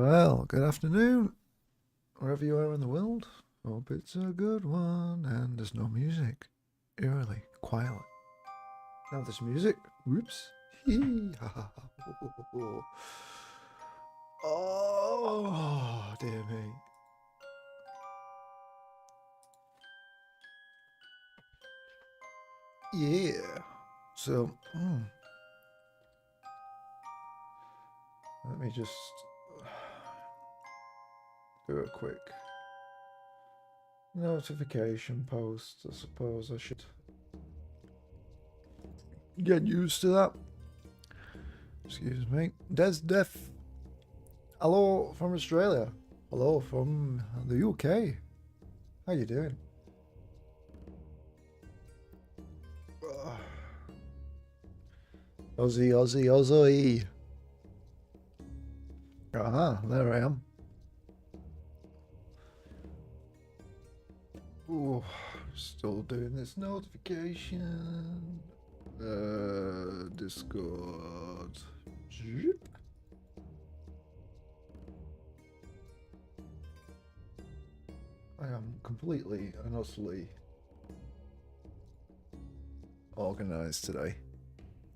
Well, good afternoon, wherever you are in the world. Hope it's a good one, and there's no music. Eerily, quietly. Now there's music. Whoops. Hee ha ha ha. Oh, dear me. Yeah. So, let me just do a quick notification post. I suppose I should get used to that. Excuse me. Death. Hello from Australia. Hello from the UK. How you doing? Aussie, Aussie, Aussie. Aha, there I am. Ooh, still doing this notification. Discord. Zip. I am completely and utterly organized today.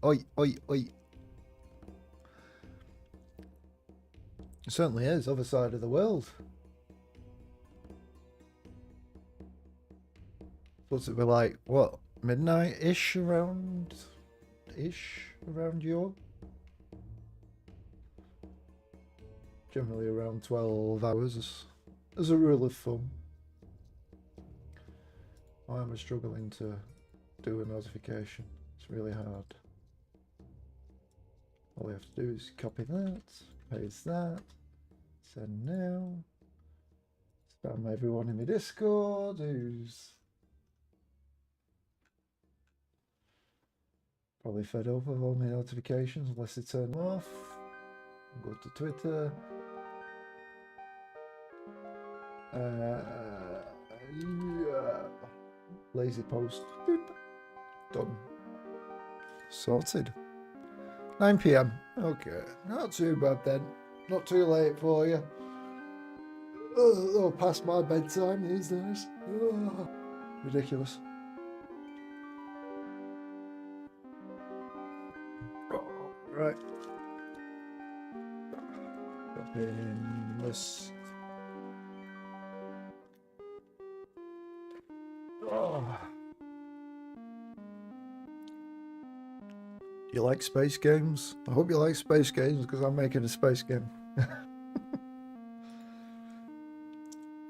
Oi, oi, oi. It certainly is, other side of the world. What's it be like, what, midnight-ish around you? Generally around 12 hours as a rule of thumb. Why am I struggling to do a notification? It's really hard. All we have to do is copy that, paste that, send now, spam everyone in the Discord who's probably fed up of all my notifications unless they turn them off. Go to Twitter. Yeah. Lazy post. Boop. Done. Sorted. 9 PM. Okay. Not too bad then. Not too late for you. Oh, past my bedtime these days. Oh, ridiculous. Oh, right. Open list. Oh. You like space games? I hope you like space games because I'm making a space game.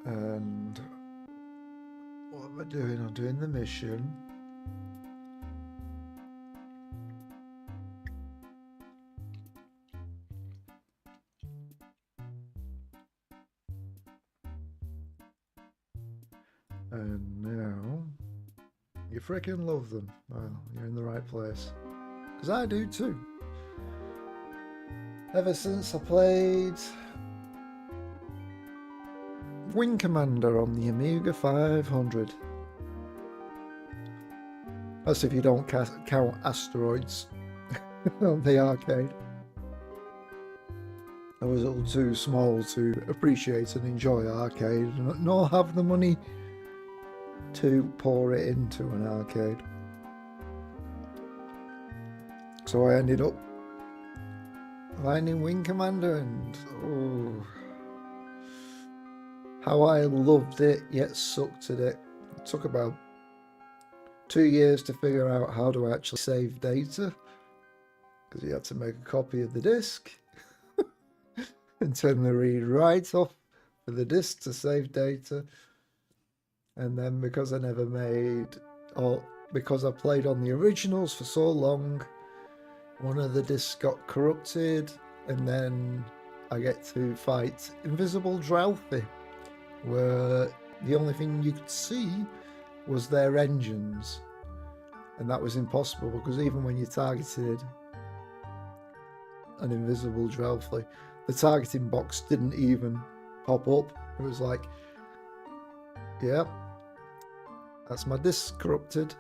And what am I doing? I'm doing the mission. And now you freaking love them. Well, you're in the right place. Because I do too. Ever since I played Wing Commander on the Amiga 500. That's if you don't count Asteroids on the arcade. I was a little too small to appreciate and enjoy arcade, nor have the money to pour it into an arcade. So I ended up finding Wing Commander, and oh, how I loved it yet sucked at it. It took about 2 years to figure out how to actually save data, because you had to make a copy of the disk and turn the read-write off for the disk to save data. And then because I never made, or because I played on the originals for so long, one of the discs got corrupted, and then I get to fight Invisible Drouthy, where the only thing you could see was their engines, and that was impossible because even when you targeted an Invisible Drouthy, the targeting box didn't even pop up. It was like, yeah, that's my disc corrupted.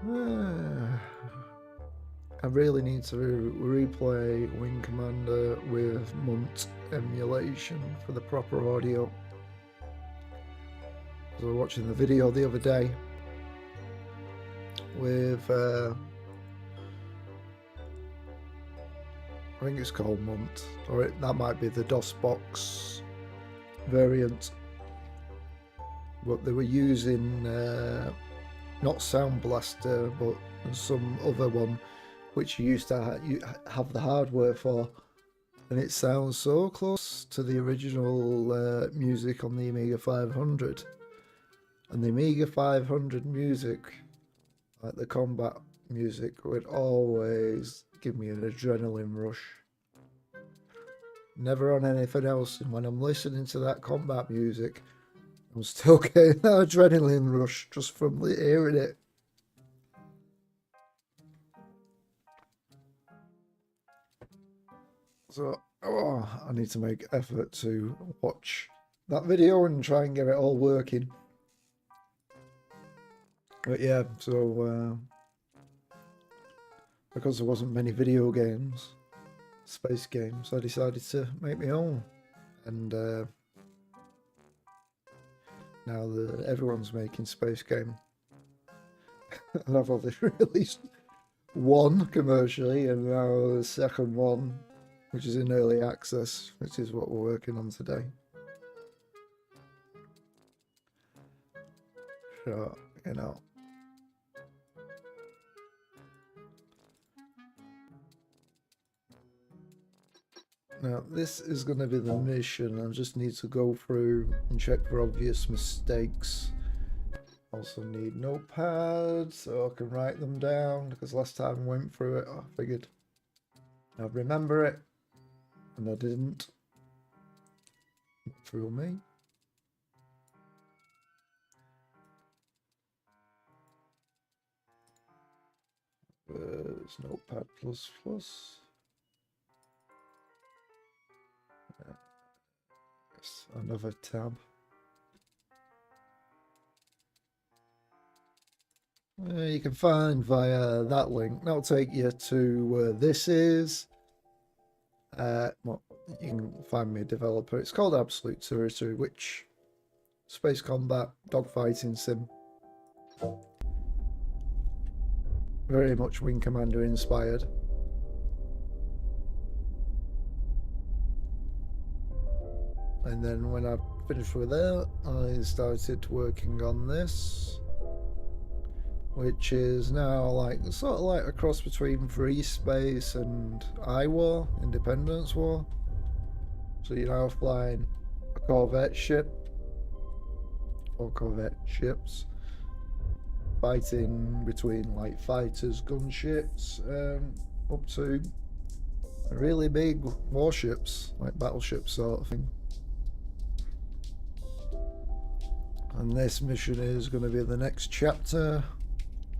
I really need to replay Wing Commander with MUNT emulation for the proper audio. I was watching the video the other day with I think it's called MUNT, or that might be the DOSBox variant, but they were using not Sound Blaster but some other one which you used to have the hardware for, and it sounds so close to the original music on the Amiga 500. And the Amiga 500 music, like the combat music, would always give me an adrenaline rush. Never on anything else, and when I'm listening to that combat music, I'm still getting that adrenaline rush just from hearing it. So, I need to make effort to watch that video and try and get it all working. But yeah, so because there wasn't many video games, space games, I decided to make my own. And now everyone's making space game. And I've only released one commercially, and now the second one, which is in early access, which is what we're working on today. So, you know. Now, this is going to be the mission. I just need to go through and check for obvious mistakes. Also need notepad so I can write them down, because last time I went through it, I figured I'd remember it, and I didn't. Through me. There's notepad plus plus. Yes, another tab. You can find via that link. That'll take you to where this is. Well, you can find me a developer. It's called Absolute Territory, which space combat dogfighting sim. Very much Wing Commander inspired. And then when I finished with that, I started working on this, which is now like sort of like a cross between Free Space and I-War, Independence War. So you're now flying a Corvette ship, or Corvette ships, fighting between like fighters, gunships, up to really big warships, like battleships sort of thing. And this mission is going to be the next chapter.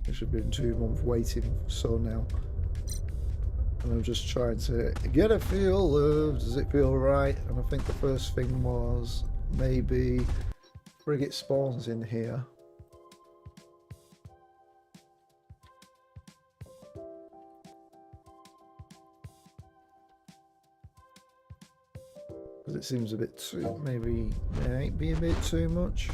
It should be in 2 months waiting, so now. And I'm just trying to get a feel of, does it feel right? And I think the first thing was maybe frigate spawns in here. Because it seems a bit too, maybe it might be a bit too much.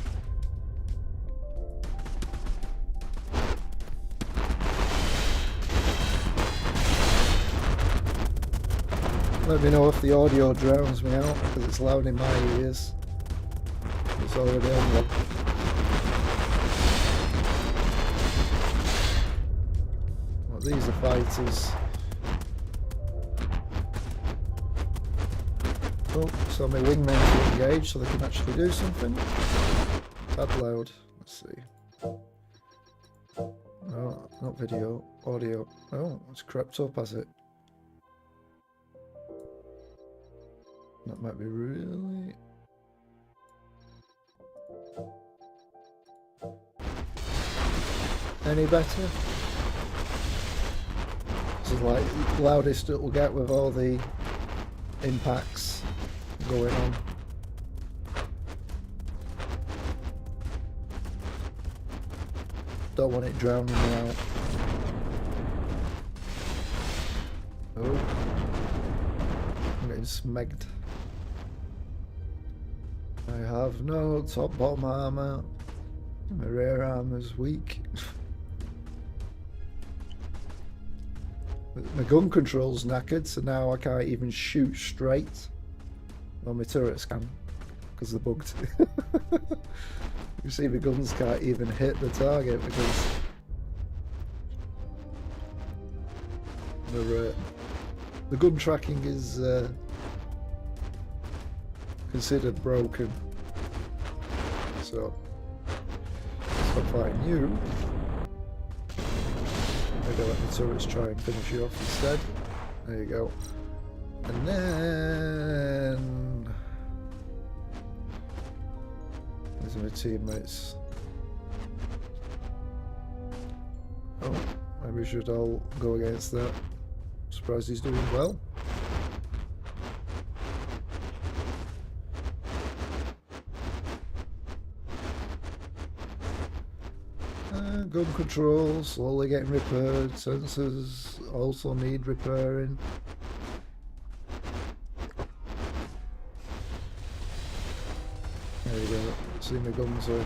Let me know if the audio drowns me out, because it's loud in my ears. It's already on one. Well, these are fighters. Oh, so my wingmen are engaged so they can actually do something. That loud. Let's see. No, not video, audio. Oh, it's crept up, has it? That might be really... Any better? This is like the loudest it will get with all the impacts going on. Don't want it drowning me out. Oh. I'm getting smegged. I have no top bottom armour. My rear armour's weak. My gun control's knackered, so now I can't even shoot straight. Well, my turrets can, because they're bugged. You see, the guns can't even hit the target because the gun tracking is considered broken. So, stop fighting you. Maybe let the turrets try and finish you off instead. There you go. And then these are my teammates. Oh, maybe we should all go against that. Surprised he's doing well. Gun control slowly getting repaired. Sensors also need repairing. There you go. See, my guns are a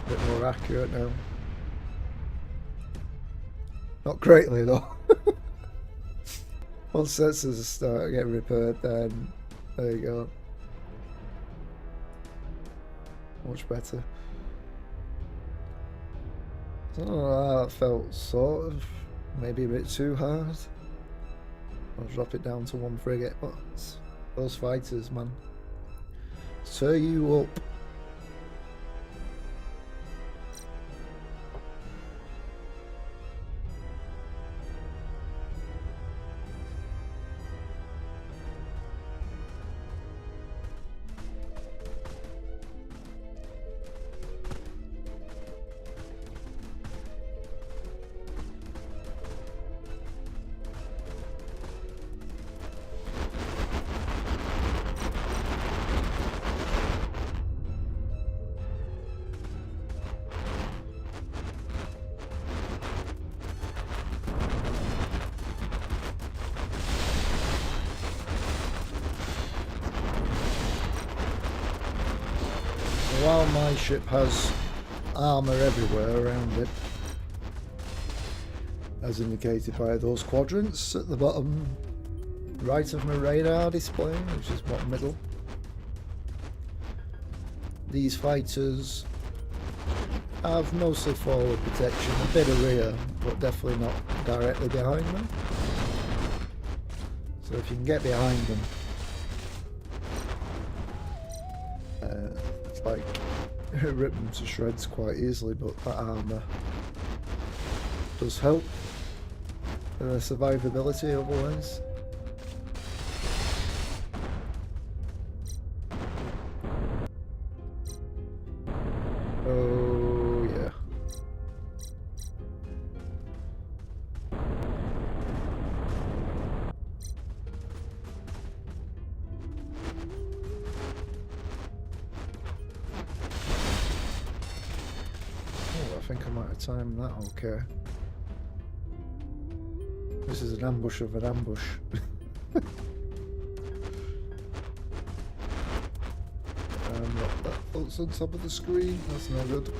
bit more accurate now. Not greatly though. Once sensors start getting repaired, then there you go. Much better. I don't know, that felt sort of maybe a bit too hard. I'll drop it down to 1 frigate, but those fighters, man, tear you up. While my ship has armour everywhere around it, as indicated by those quadrants at the bottom right of my radar display, which is bottom middle, these fighters have mostly forward protection, a bit of rear, but definitely not directly behind them. So if you can get behind them, it's like rip them to shreds quite easily, but that armour does help survivability otherwise. Oh yeah. Oh, I think I might have timed that okay. This is an ambush of an ambush. That floats on top of the screen, that's no good.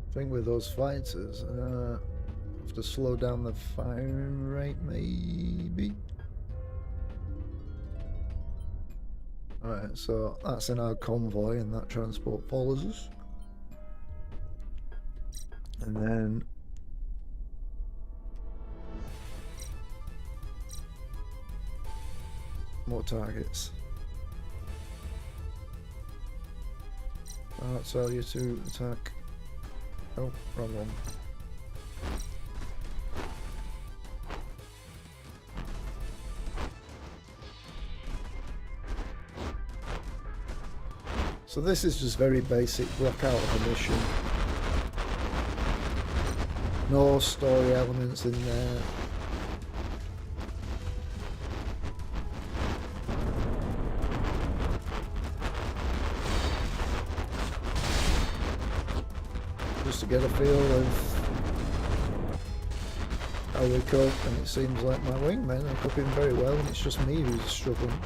I think with those fighters, have to slow down the firing rate, maybe. Alright, so that's in our convoy, and that transport follows us. And then more targets. I'll tell you to attack. Oh, wrong one. So this is just very basic block out of a mission. No story elements in there. Just to get a feel of how we cope, and it seems like my wingmen are coping very well, and it's just me who's struggling.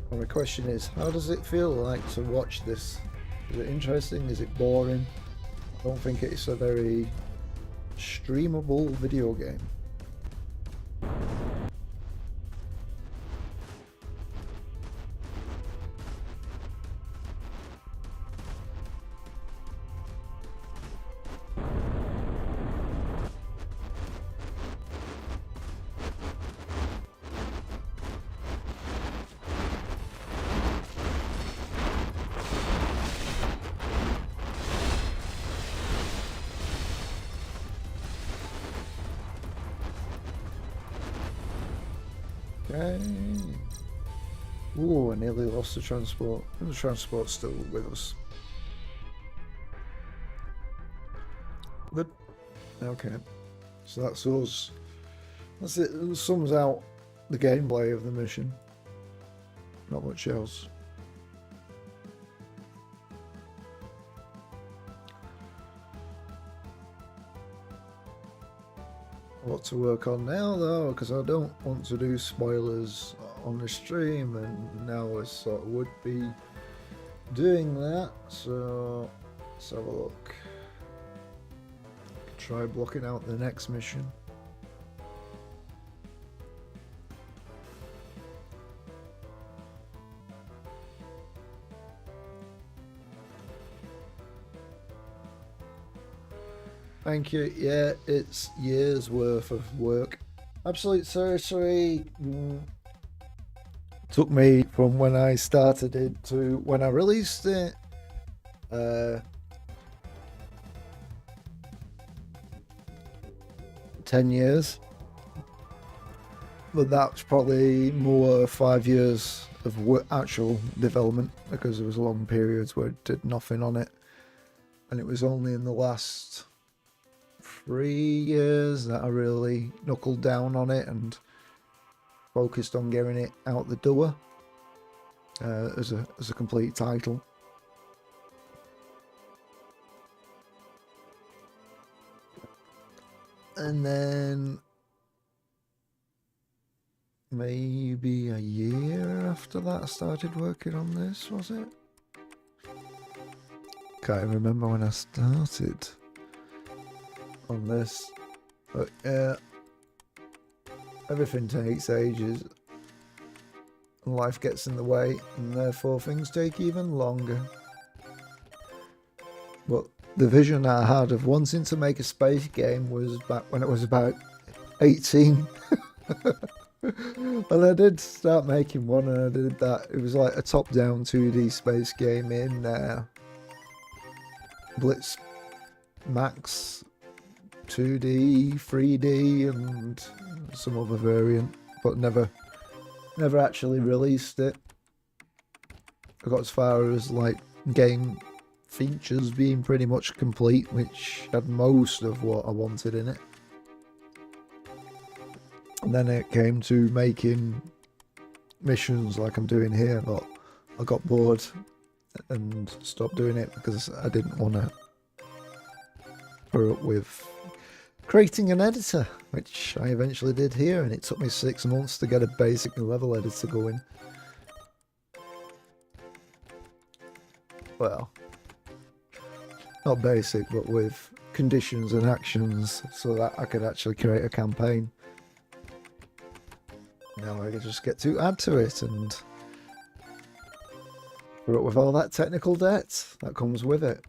Well, the question is, how does it feel like to watch this? Is it interesting? Is it boring? I don't think it's a very streamable video game. Okay. Ooh, I nearly lost the transport. The transport's still with us. Good. Okay. So that's us. That's it. It sums out the gameplay of the mission. Not much else. What to work on now though, because I don't want to do spoilers on the stream, and now I sort of would be doing that, so let's have a look. Try blocking out the next mission. Thank you. Yeah, it's years worth of work. Absolute Sorcery took me from when I started it to when I released it. 10 years. But that's probably more 5 years of actual development, because there was long periods where I did nothing on it. And it was only in the last 3 years that I really knuckled down on it and focused on getting it out the door as a complete title. And then maybe a year after that I started working on this, was it? Can't remember when I started on this, but yeah, everything takes ages, life gets in the way, and therefore things take even longer. But the vision I had of wanting to make a space game was back when it was about 18. And I did start making one, and I did that. It was like a top-down 2D space game in Blitz Max 2D, 3D, and some other variant, but never actually released it. I got as far as like game features being pretty much complete, which had most of what I wanted in it. And then it came to making missions like I'm doing here, but I got bored and stopped doing it because I didn't want to put up with creating an editor, which I eventually did here, and it took me 6 months to get a basic level editor going. Well, not basic, but with conditions and actions so that I could actually create a campaign. now I just get to add to it and put up with all that technical debt that comes with it.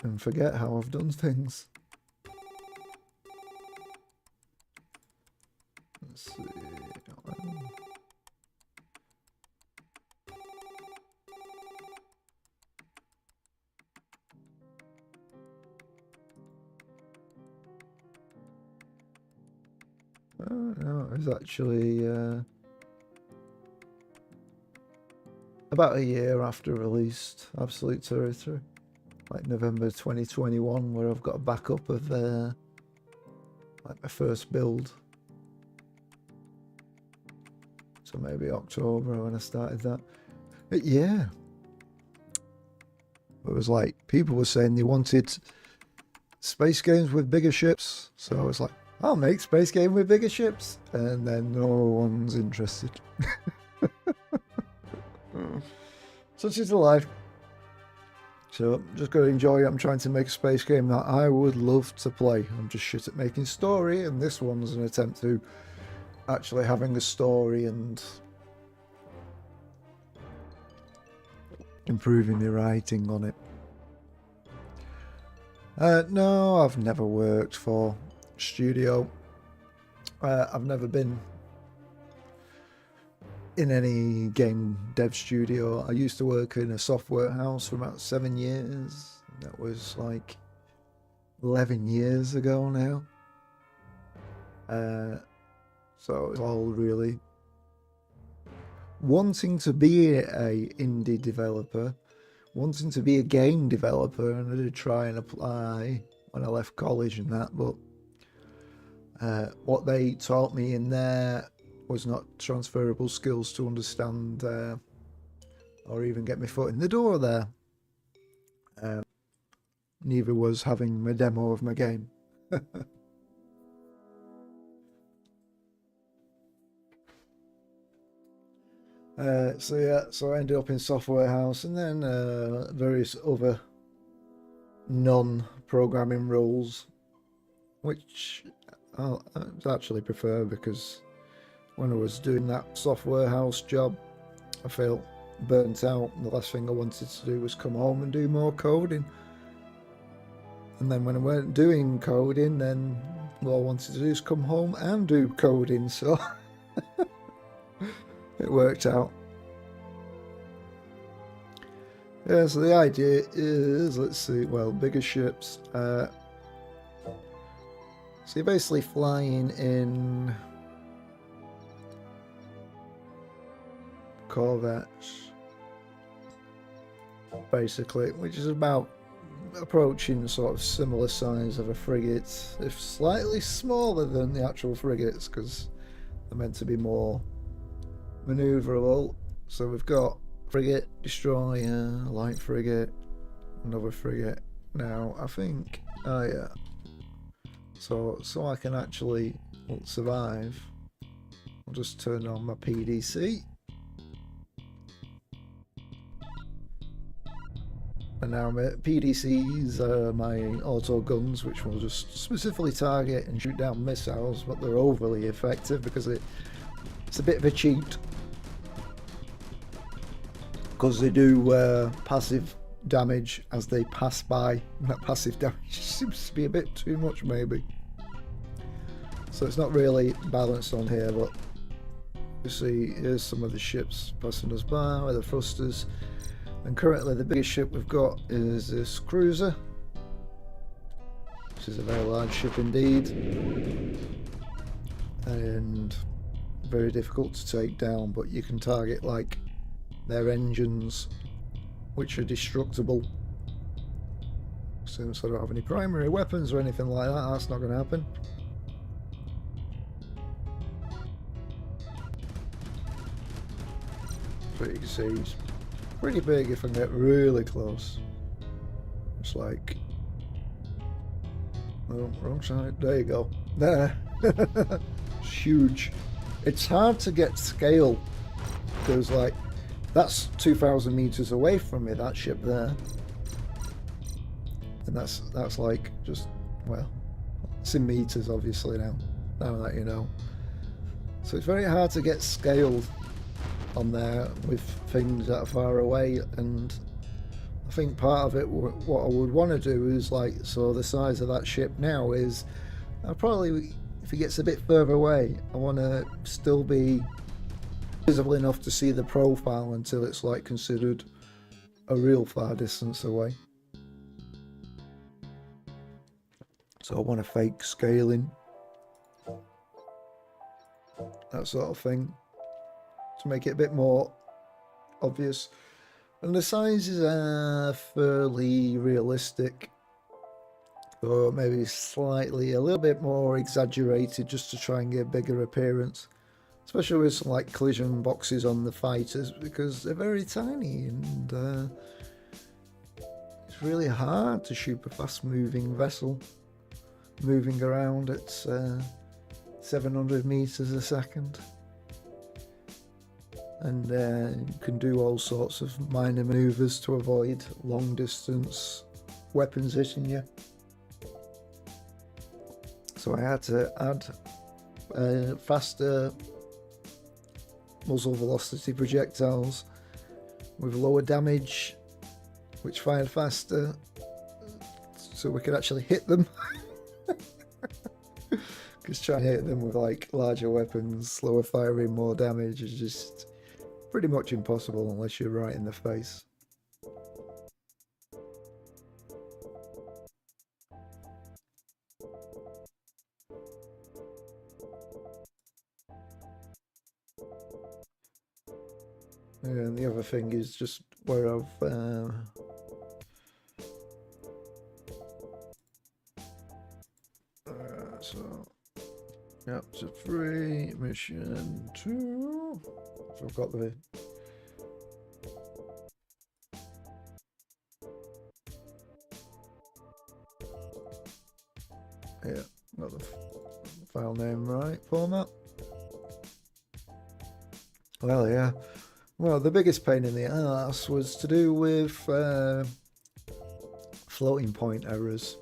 And forget how I've done things. Let's see. No, it was actually about a year after released Absolute Territory, like November 2021, where I've got a backup of like my first build. So maybe October when I started that. But yeah, it was like people were saying they wanted space games with bigger ships, so I was like, I'll make space game with bigger ships, and then no one's interested. Such is the life. So I'm just going to enjoy it. I'm trying to make a space game that I would love to play. I'm just shit at making story, and this one's an attempt to actually having a story and improving the writing on it. No, I've never worked for studio. I've never been in any game dev studio. I used to work in a software house for about 7 years. That was like 11 years ago now. So it's all really wanting to be a indie developer, wanting to be a game developer, and I did try and apply when I left college and that, but what they taught me in there was not transferable skills to understand or even get my foot in the door there. Neither was having my demo of my game. So yeah, so I ended up in software house, and then various other non-programming roles, which I actually prefer, because when I was doing that software house job, I felt burnt out, and the last thing I wanted to do was come home and do more coding. And then when I weren't doing coding, then all I wanted to do is come home and do coding, so it worked out. Yeah, so the idea is, let's see, well, bigger ships. So you're basically flying in Corvettes, basically, which is about approaching sort of similar size of a frigate, if slightly smaller than the actual frigates, because they're meant to be more maneuverable. So we've got frigate, destroyer, light frigate, another frigate. Now I think, oh yeah, so I can actually survive, I'll just turn on my PDC, and now my PDCs are my auto guns, which will just specifically target and shoot down missiles, but they're overly effective because it's a bit of a cheat, because they do passive damage as they pass by, and that passive damage seems to be a bit too much maybe. So it's not really balanced on here, but you see here's some of the ships passing us by with the thrusters, and currently the biggest ship we've got is this cruiser, which is a very large ship indeed, and very difficult to take down, but you can target like their engines, which are destructible. Since I don't have any primary weapons or anything like that, that's not going to happen. So you can see it's pretty big if I get really close. It's like, oh, wrong side, there you go, there. It's huge. It's hard to get scale, because like, that's 2,000 meters away from me, that ship there, and that's like just, well, it's in meters obviously now that you know. So it's very hard to get scaled on there with things that are far away, and I think part of it, what I would want to do is like, so the size of that ship now is, I'll probably, if it gets a bit further away, I want to still be visible enough to see the profile until it's like considered a real far distance away. So I want to fake scaling, that sort of thing, to make it a bit more obvious. And the sizes are fairly realistic, or maybe slightly a little bit more exaggerated just to try and get a bigger appearance, especially with some like collision boxes on the fighters, because they're very tiny, and it's really hard to shoot a fast moving vessel moving around at 700 meters a second. And you can do all sorts of minor maneuvers to avoid long distance weapons hitting you. So I had to add faster muzzle velocity projectiles with lower damage, which fired faster, so we could actually hit them. Because trying to hit them with like larger weapons, slower firing, more damage is just pretty much impossible unless you're right in the face. And the other thing is just where I've so chapter 3, mission 2. So I've got the got the file name right format. Well, yeah. Well, the biggest pain in the ass was to do with floating point errors,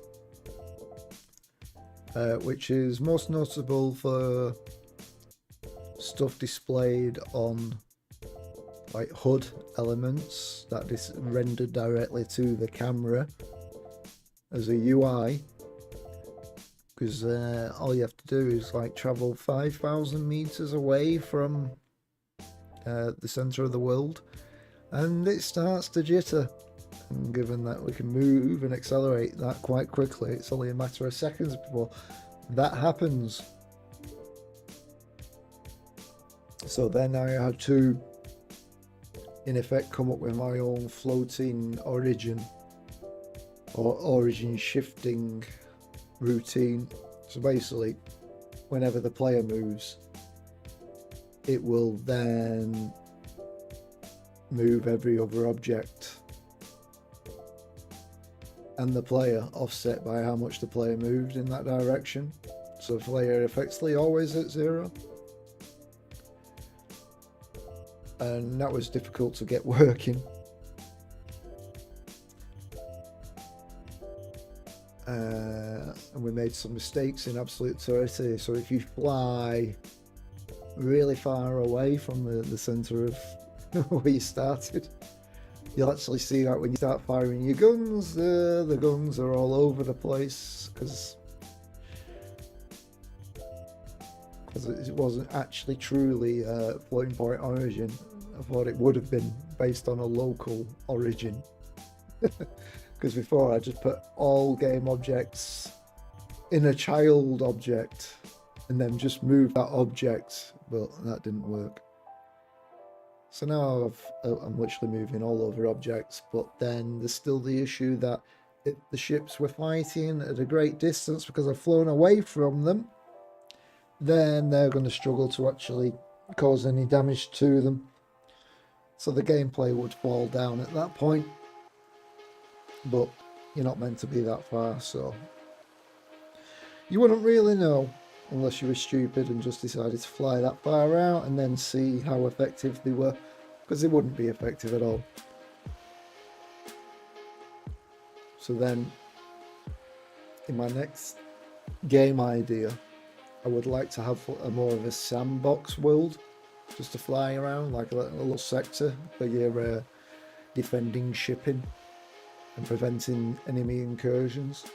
which is most notable for stuff displayed on like HUD elements that is rendered directly to the camera as a UI, because all you have to do is like travel 5,000 meters away from the center of the world and it starts to jitter. And given that we can move and accelerate that quite quickly, it's only a matter of seconds before that happens. So then I had to, in effect, come up with my own floating origin or origin shifting routine. So basically, whenever the player moves, it will then move every other object and the player offset by how much the player moved in that direction. So the player effectively always at 0. And that was difficult to get working. And we made some mistakes in absolute territory. So if you fly really far away from the center of where you started, you'll actually see that when you start firing your guns, the guns are all over the place because it wasn't actually truly a floating point origin. I thought it would have been based on a local origin. Because before I just put all game objects in a child object and then just move that object, but that didn't work. So now I'm literally moving all over objects, but then there's still the issue that if the ships were fighting at a great distance because I've flown away from them, then they're going to struggle to actually cause any damage to them. So the gameplay would fall down at that point. But you're not meant to be that far, so you wouldn't really know unless you were stupid and just decided to fly that far out and then see how effective they were, because they wouldn't be effective at all. So then in my next game idea, I would like to have a more of a sandbox world, just to fly around, like a little sector where you're defending shipping and preventing enemy incursions.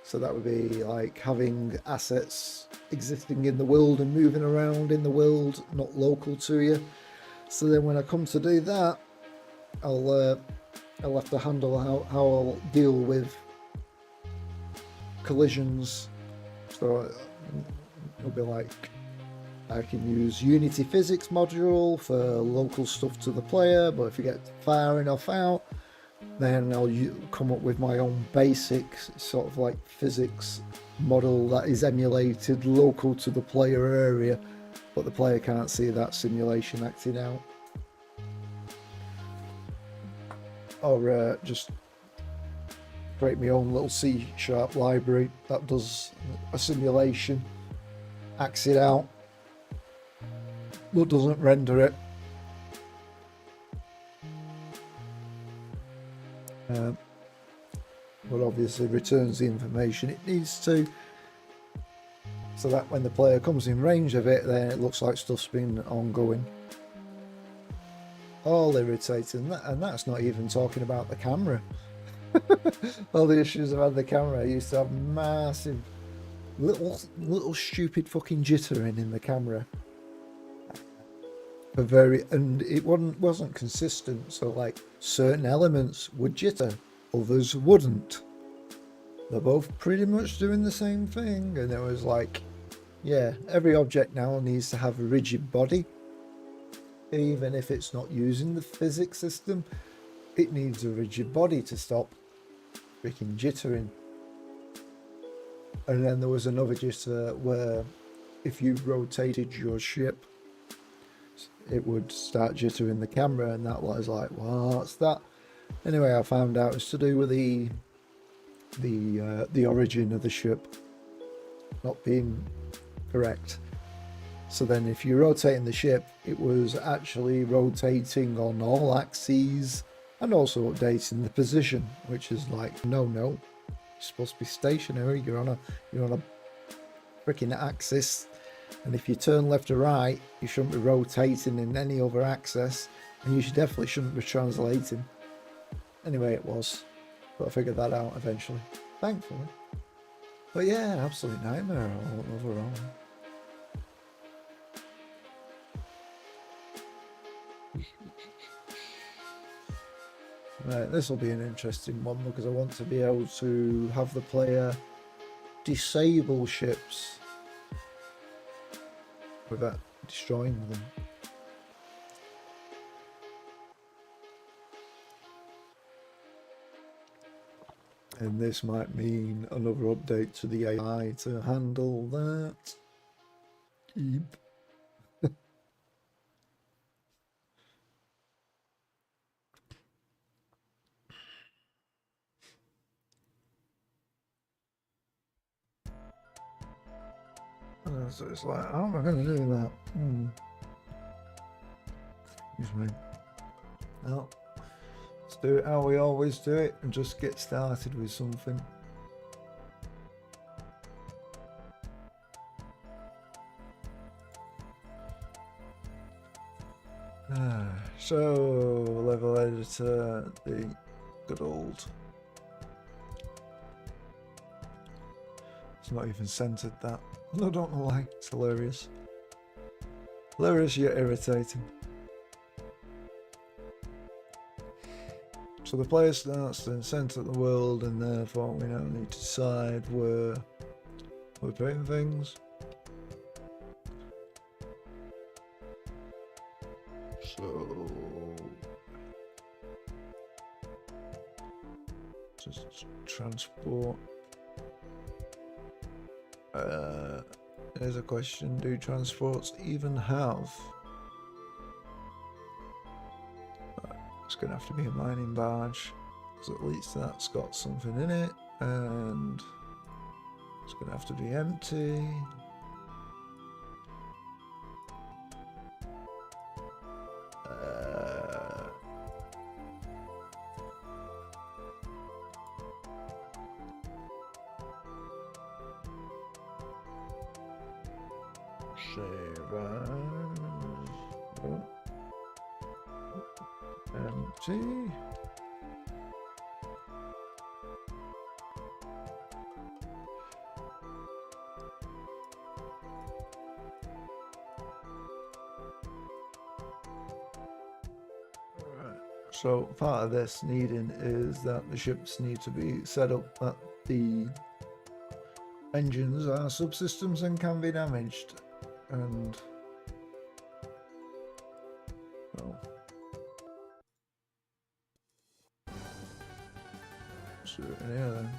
So that would be like having assets existing in the world and moving around in the world, not local to you. So then when I come to do that, I'll have to handle how I'll deal with collisions. So it'll be like I can use Unity physics module for local stuff to the player, but if you get far enough out, then I'll come up with my own basic sort of like physics model that is emulated local to the player area, but the player can't see that simulation acting out. Or just create my own little C# library that does a simulation, acts it out, but doesn't render it. But obviously returns the information it needs to, so that when the player comes in range of it, then it looks like stuff's been ongoing. All irritating, and that's not even talking about the camera. All the issues I've had with the camera. I used to have massive little stupid fucking jittering in the camera. And it wasn't consistent, so like certain elements would jitter, others wouldn't. They're both pretty much doing the same thing, and it was like, yeah, every object now needs to have a rigid body. Even if it's not using the physics system, it needs a rigid body to stop freaking jittering. And then there was another jitter where if you rotated your ship, it would start jittering the camera, and that was like, what's that? Anyway, I found out it's to do with the origin of the ship not being correct. So then if you're rotating the ship, it was actually rotating on all axes and also updating the position, which is like, no, you're supposed to be stationary. You're on a freaking axis, and if you turn left or right, you shouldn't be rotating in any other axis, and you definitely shouldn't be translating. Anyway, it was, but I figured that out eventually, thankfully. But yeah, absolute nightmare overall. Right, this will be an interesting one because I want to be able to have the player disable ships without destroying them. And this might mean another update to the AI to handle that. So it's like, how am I going to do that? Excuse me. Well, let's do it how we always do it and just get started with something. So, level editor, the good old. It's not even centered that. I don't know why. It's hilarious. Hilarious yet irritating. So the player starts to center the world, and therefore we now need to decide where we're putting things. So just transport. Here's a question: do transports even have? It's going to have to be a mining barge, because at least that's got something in it, and it's going to have to be empty. Save as. Oh. Empty. So part of this needing is that the ships need to be set up that the engines are subsystems and can be damaged. And well, let's do it in here then.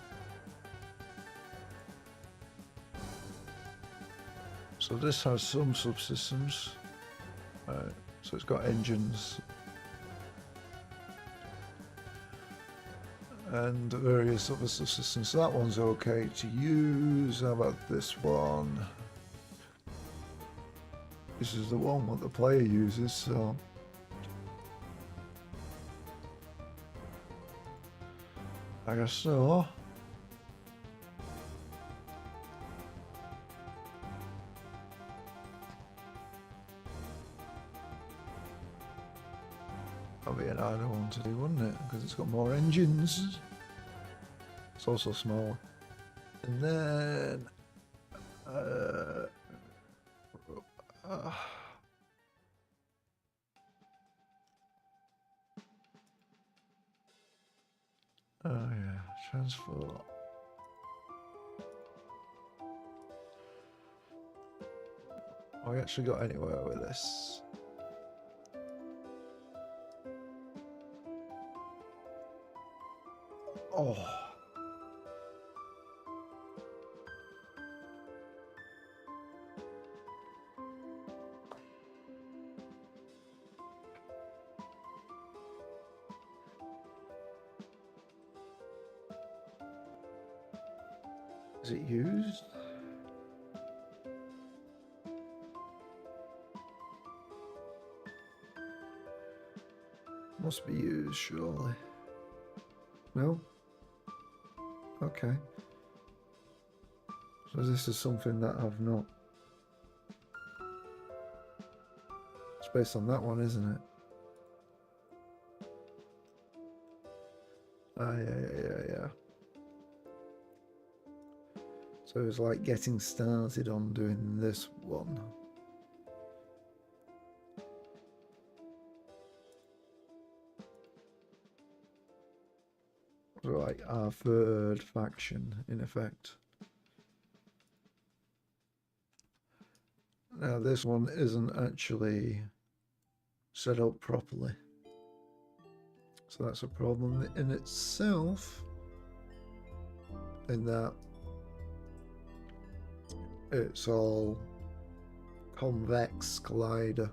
So this has some subsystems. So it's got engines and various other subsystems. So that one's okay to use. How about this one? This is the one what the player uses, so I guess so. That'll be an harder one to do, wouldn't it? Because it's got more engines. It's also smaller. And then oh yeah, transport. Have I actually got anywhere with this? Oh. Is it used? Must be used, surely. No? Okay. So this is something that I've not... It's based on that one, isn't it? Ah, yeah. So it's like getting started on doing this one. Like our third faction, in effect. Now this one isn't actually set up properly. So that's a problem in itself, in that it's all convex collider,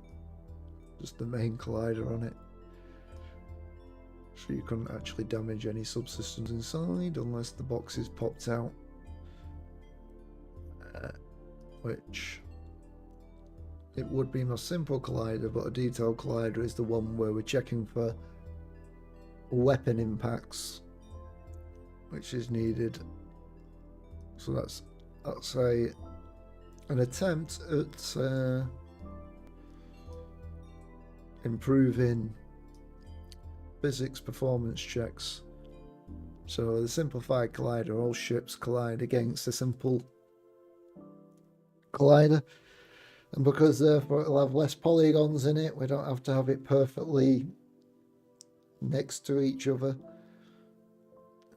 just the main collider on it. So you couldn't actually damage any subsystems inside unless the box is popped out, which it would be my simple collider, but a detailed collider is the one where we're checking for weapon impacts, which is needed. So that's an attempt at improving physics performance checks. So the simplified collider, all ships collide against a simple collider, and because therefore it'll have less polygons in it, we don't have to have it perfectly next to each other,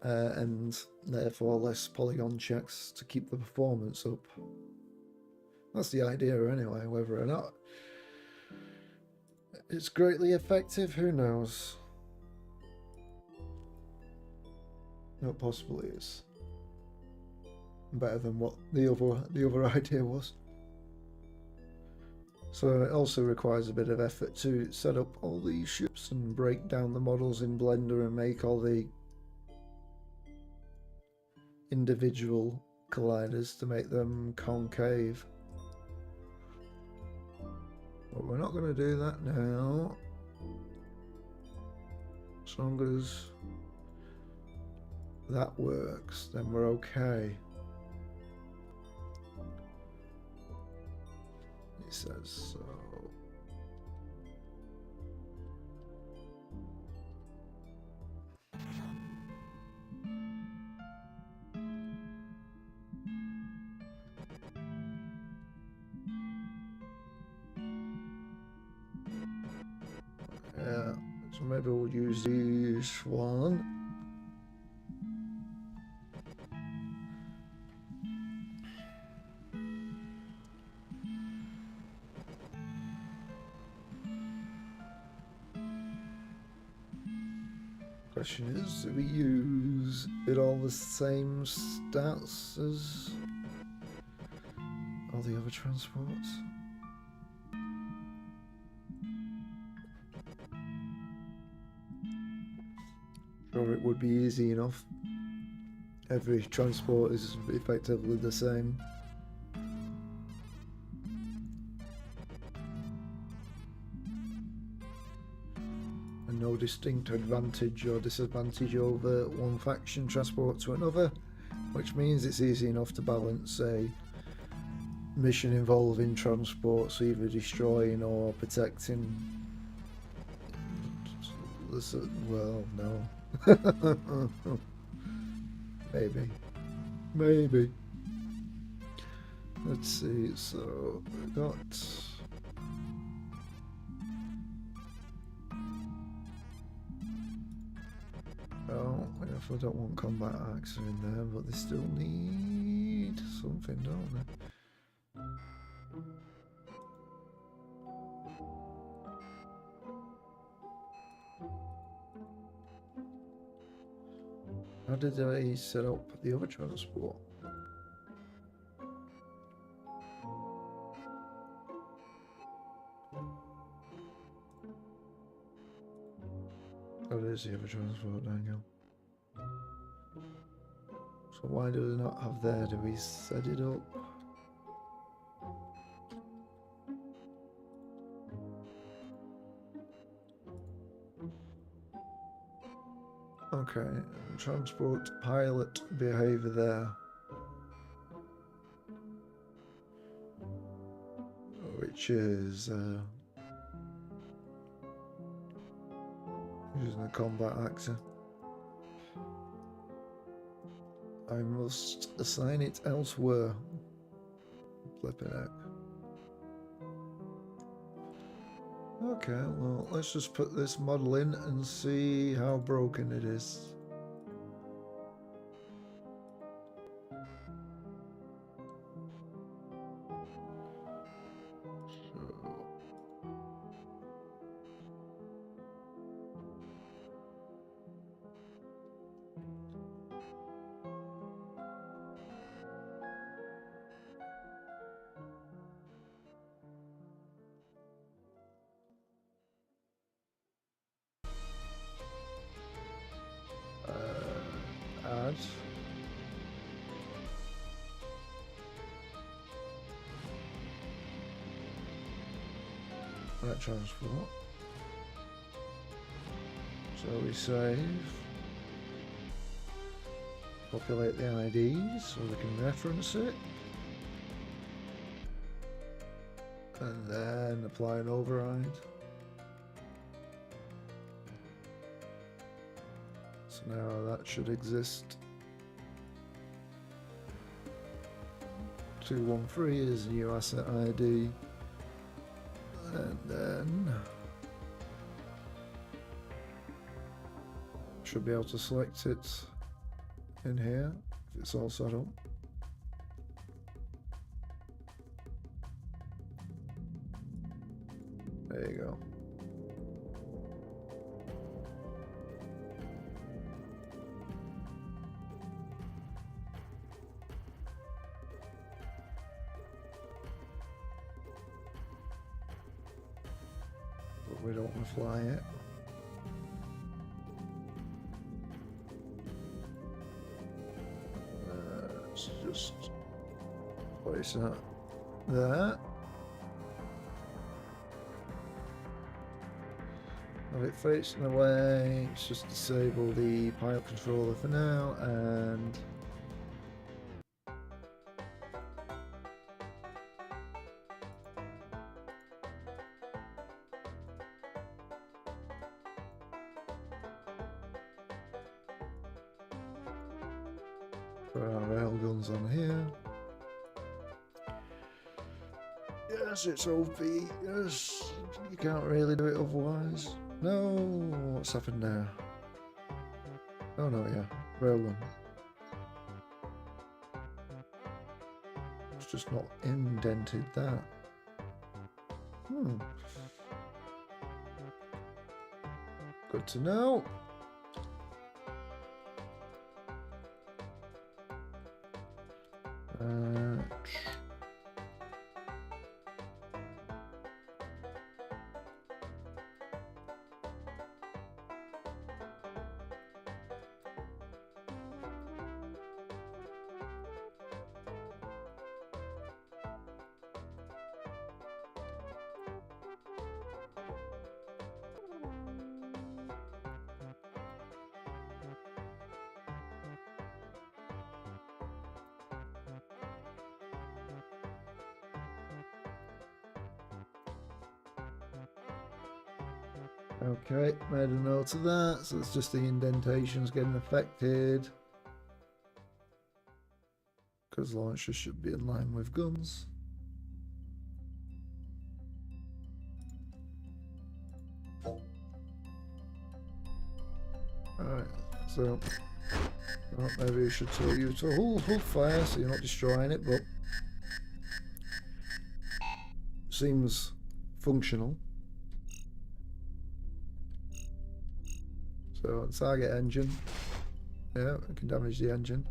and therefore less polygon checks to keep the performance up. That's the idea anyway. Whether or not it's greatly effective, who knows? No, possibly is better than what the other idea was. So it also requires a bit of effort to set up all these ships and break down the models in Blender and make all the individual colliders to make them concave. But we're not going to do that now. As long as that works, then we're okay. it says so. Yeah, so maybe we'll use this one. Question is, do we use it all the same stats as all the other transports? Sure, it would be easy enough. Every transport is effectively the same. And no distinct advantage or disadvantage over one faction transport to another, which means it's easy enough to balance a mission involving transports, either destroying or protecting. Well, no. Maybe. Let's see, so we got I definitely don't want combat axe in there, but they still need something, don't they? How did I set up the other transport? Oh, there's the other transport, Daniel. So why do we not have there? Do we set it up? Okay, transport pilot behavior there. Which is using the combat axe. I must assign it elsewhere. Flipping out. Okay, well, let's just put this model in and see how broken it is. Add. Right, transport. So we save. Populate the IDs so we can reference it. And then apply an override. So now that should exist. 213 is new asset ID. And then should be able to select it in here if it's all set up. There you go. But we don't want to fly it. Let's just place that there. Have it facing away. Let's just disable the pilot controller for now and guns on here. Yes, it's OP. Yes, you can't really do it otherwise. No, what's happened there? Oh no, yeah, railgun. It's just not indented that. Good to know. Okay, made a note of that. So it's just the indentations getting affected. Because launchers should be in line with guns. Alright, so well, maybe we should tell you to hold fire so you're not destroying it, but seems functional. So target engine, yeah, it can damage the engine.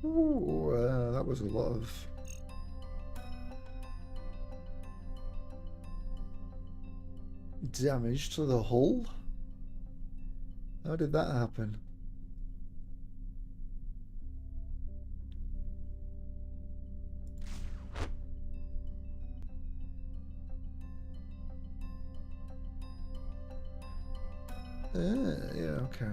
Ooh, that was a lot of damage to the hull. How did that happen? Yeah, okay.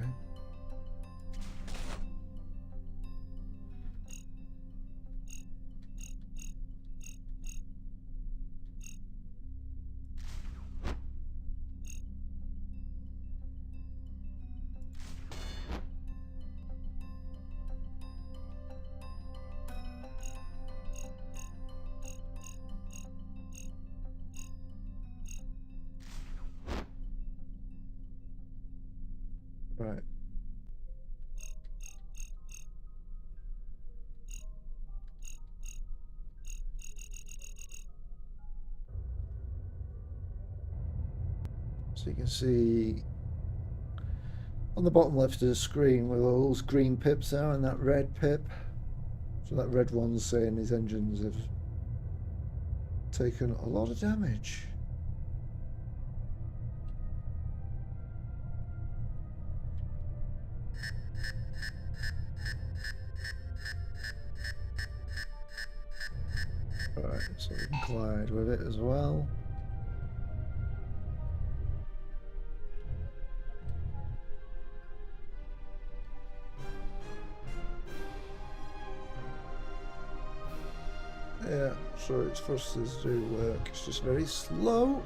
Right. So you can see on the bottom left of the screen where those green pips are and that red pip. So that red one's saying his engines have taken a lot of damage. Right, so we can glide with it as well. Yeah, so its thrusters do work, it's just very slow.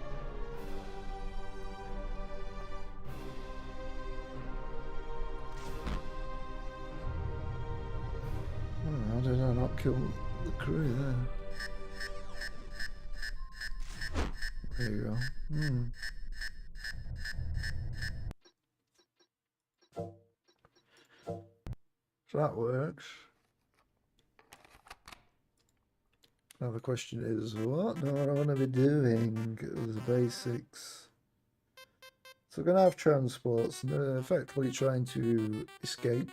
Oh, how did I not kill the crew there? There you go. So that works. Now the question is, what do I want to be doing with the basics? So we're going to have transports, and they're effectively trying to escape.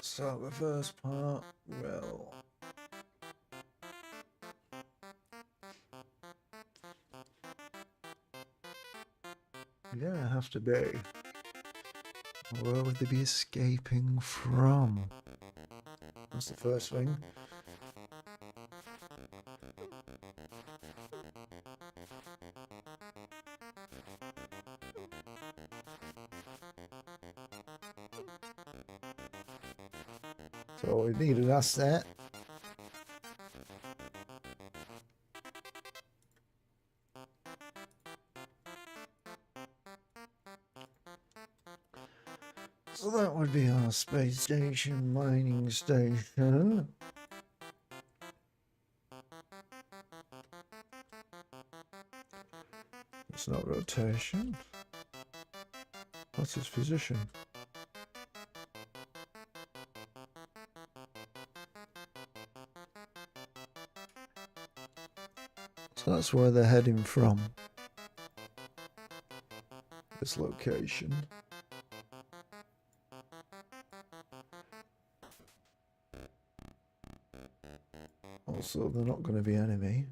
So the first part, well, yeah, have to be. Where would they be escaping from? That's the first thing. So we need an asset. So that would be our space station, mining station. It's not rotation. What's its position? So that's where they're heading from. This location. Also, they're not going to be enemy.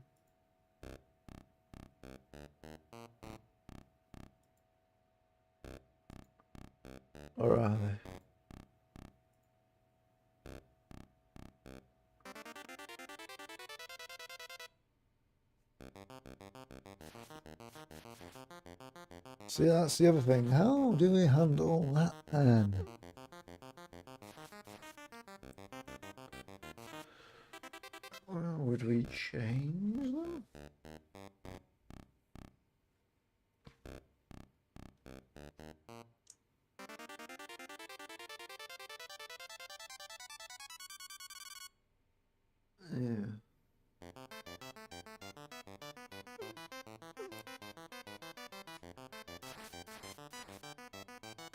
Or are they? See, that's the other thing. How do we handle that then? Well, would we change them? Yeah.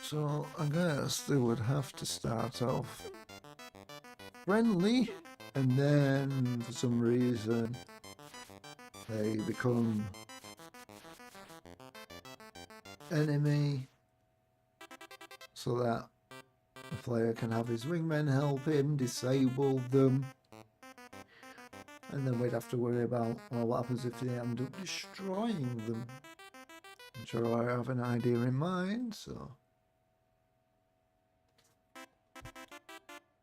So I guess they would have to start off friendly, and then for some reason they become enemy, so that the player can have his wingmen help him disable them, and then we'd have to worry about, well, what happens if they end up destroying them. I'm sure I have an idea in mind, so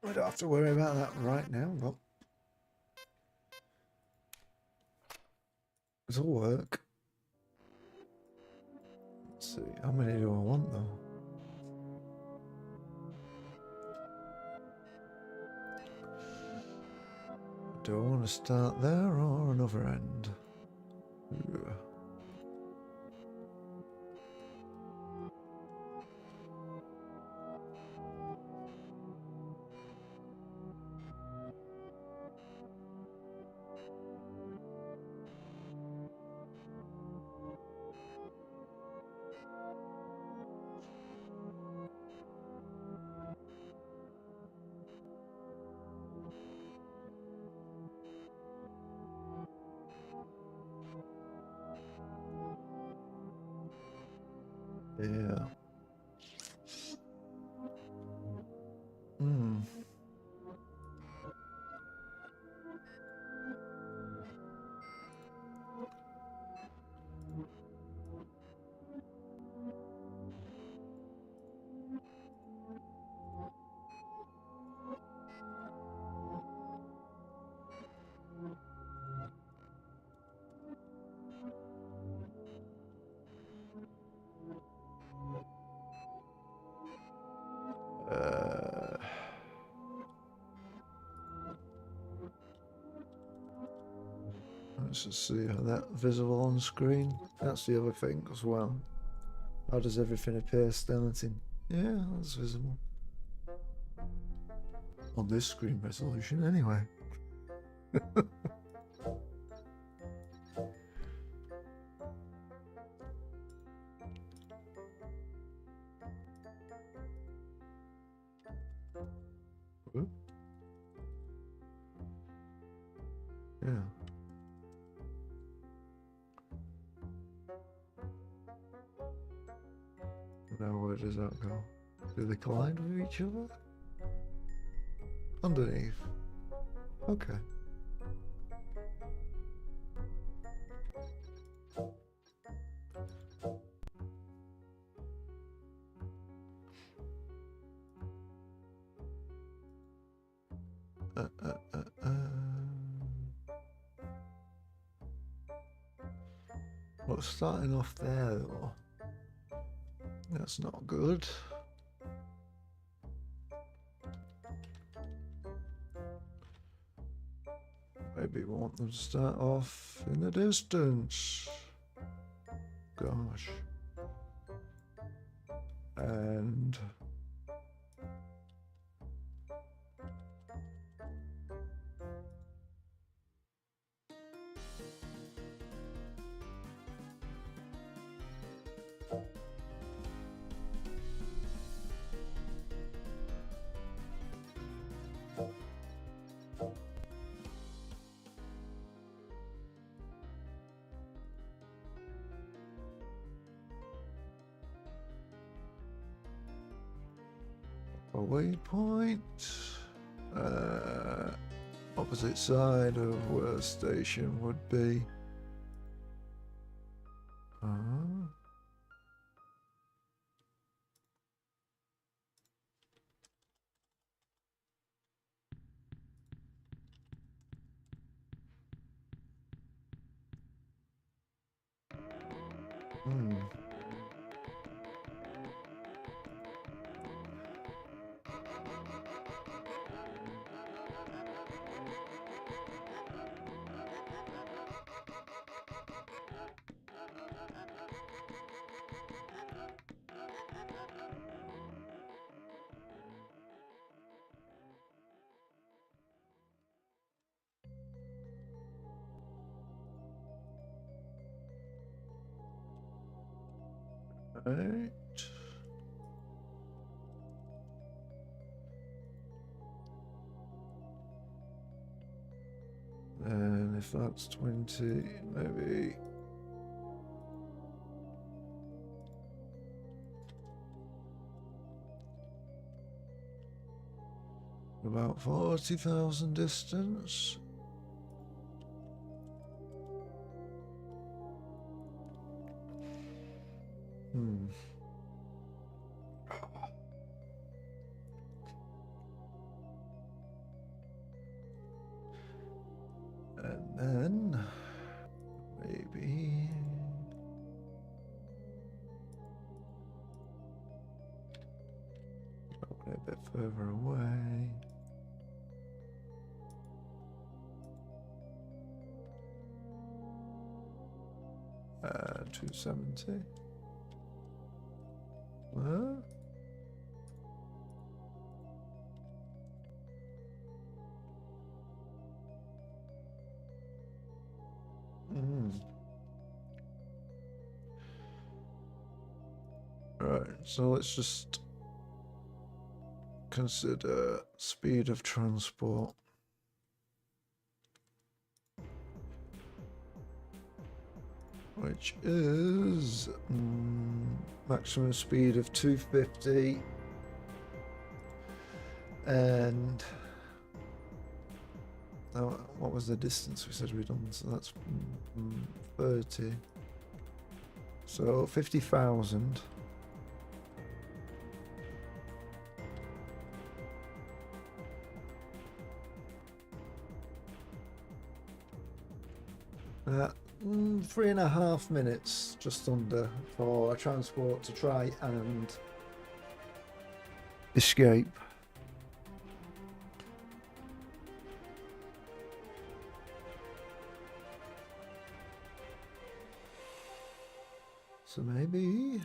we don't have to worry about that right now, but it'll work. Let's see, how many do I want though? Do I want to start there or another end? Ooh. Yeah. Hmm. Let's just see how that's visible on screen. That's the other thing as well. How does everything appear starting? Yeah, that's visible. On this screen resolution anyway. Yeah. Now where does that go? Do they collide with each other? Underneath. Okay. Well, starting off there though, that's not good. maybe we want them to start off in the distance. Gosh. And a waypoint, opposite side of where the station would be. Right. And if that's 20, maybe about 40,000 distance. And then maybe a bit further away. Uh, 270. What? Right, so let's just consider speed of transport. Which is maximum speed of 250, and what was the distance we said we'd done? So that's 30. So 50,000. That 3.5 minutes, just under, for a transport to try and escape. So maybe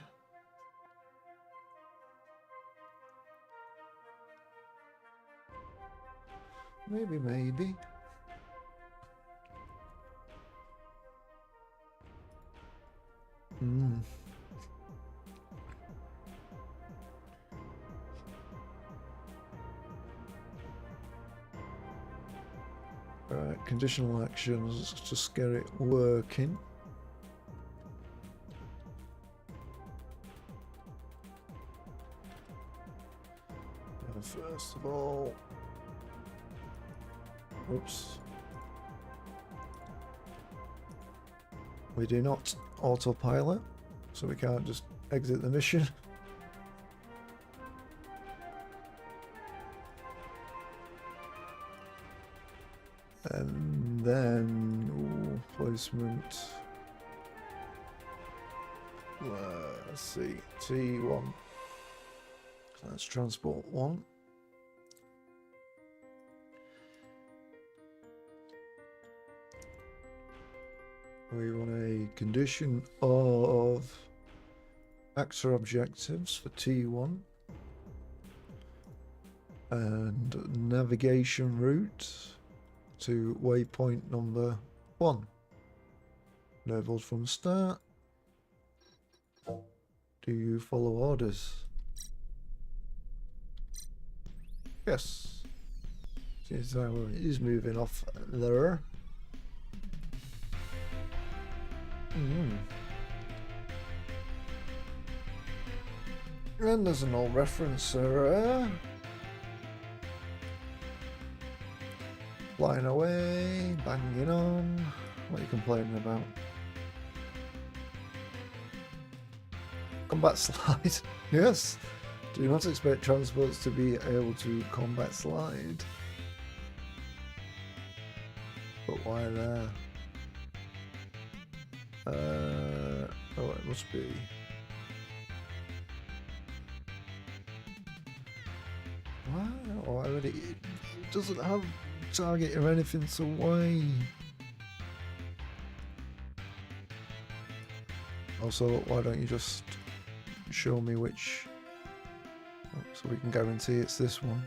maybe. Right, conditional actions, let's just get it working. First of all, oops, we do not autopilot, so we can't just exit the mission. And then placement, let's see, T1, so that's transport 1. We want a condition of actor objectives for T1 and navigation route to waypoint number 1. Levels from start. Do you follow orders? Yes. Seems like he's moving off there. And there's an old reference there. Flying away, banging on. What are you complaining about? Combat slide. Yes. Do not expect transports to be able to combat slide. But why there? Oh, it must be. Wow, already it doesn't have target or anything, so why? Also, why don't you just show me which, so we can guarantee it's this one.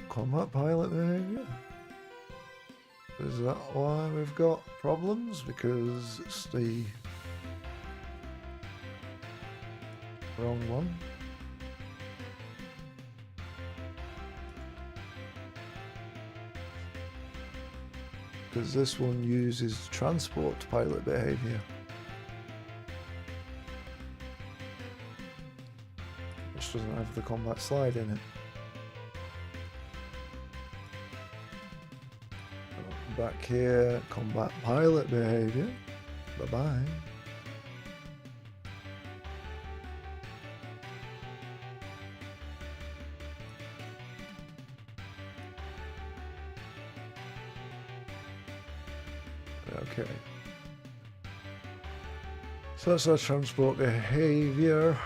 Combat pilot behavior. Is that why we've got problems? Because it's the wrong one. Because this one uses transport pilot behavior. Which doesn't have the combat slide in it. Back here, combat pilot behavior. Bye-bye. Okay. So that's our transport behavior.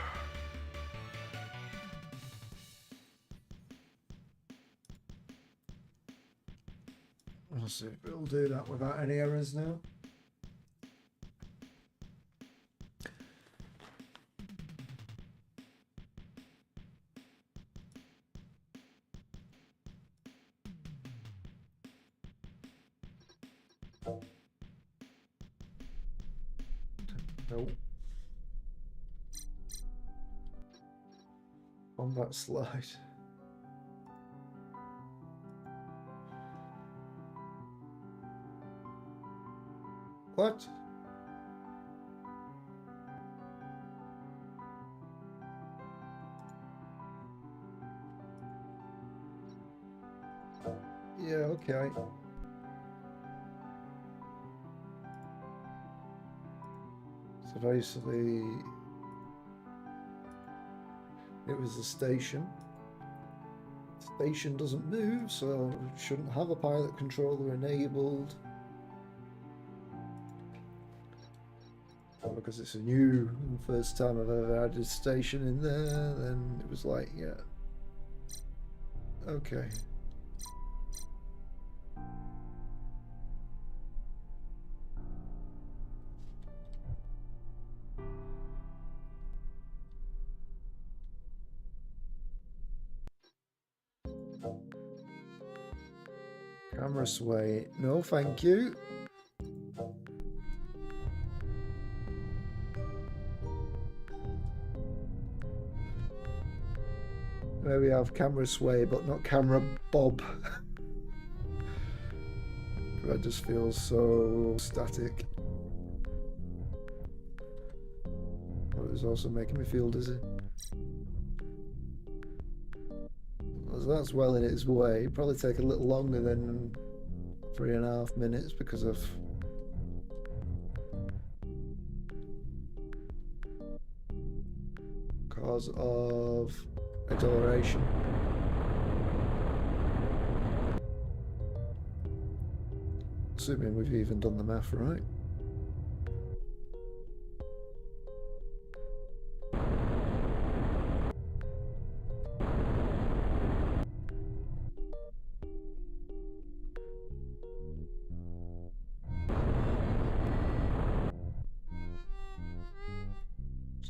Let's see if it'll do that without any errors now. Nope. Combat slide. What? Yeah, okay. So basically, it was the station. The station doesn't move, so it shouldn't have a pilot controller enabled. Because it's a new, first time I've ever had a station in there, then it was like, yeah, okay. Camera sway, no thank you. Where we have camera sway, but not camera bob. That just feels so static. But it's also making me feel dizzy. So that's well in its way. Probably take a little longer than 3.5 minutes because of acceleration. Assuming we've even done the math right.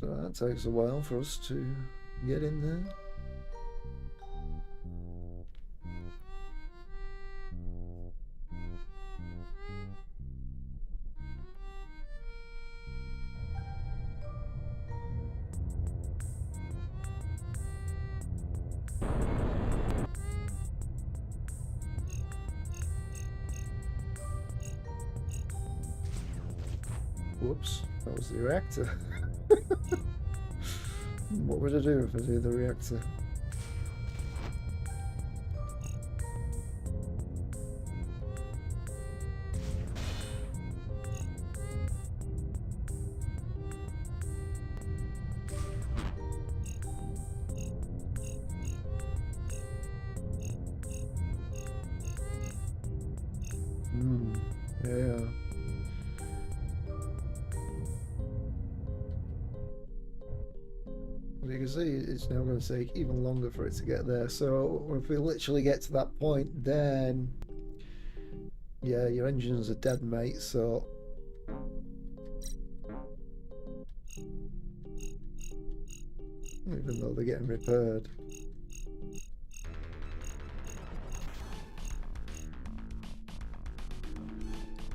So that takes a while for us to get in there. Whoops, that was the reactor. What would I do if I do the reactor? Yeah. Well, you can see it's now going to take even longer for it to get there. So if we literally get to that point, then yeah, your engines are dead, mate. So even though they're getting repaired.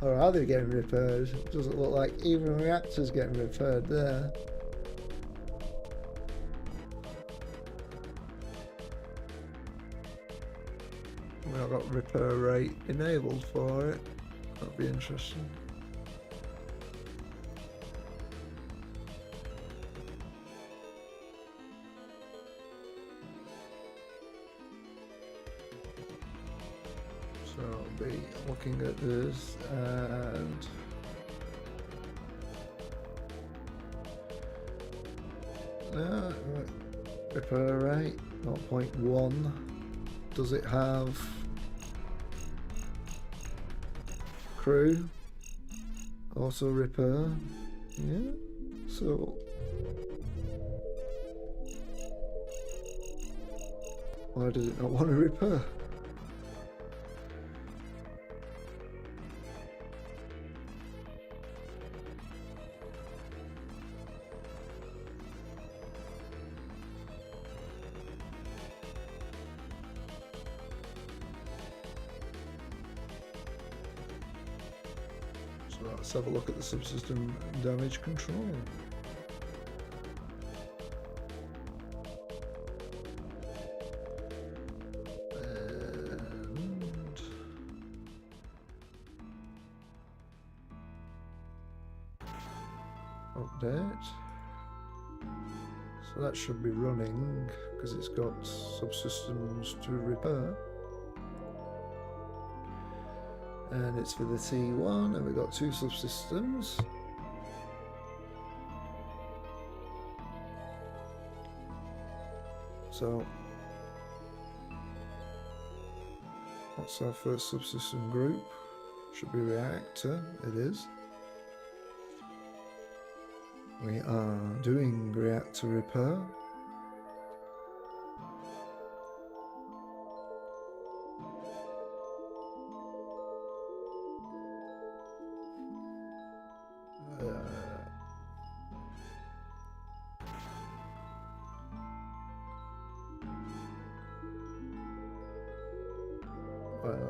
Or are they getting repaired? It doesn't look like even reactors getting repaired there. I've got repair rate enabled for it. That'll be interesting. So I'll be looking at this and repair rate 0.1. Does it have crew auto repair? Yeah, so why does it not want to repair? Let's have a look at the subsystem damage control. And update. So that should be running because it's got subsystems to repair. And it's for the T1, and we've got 2 subsystems. So, what's our first subsystem group? Should be reactor, it is. We are doing reactor repair.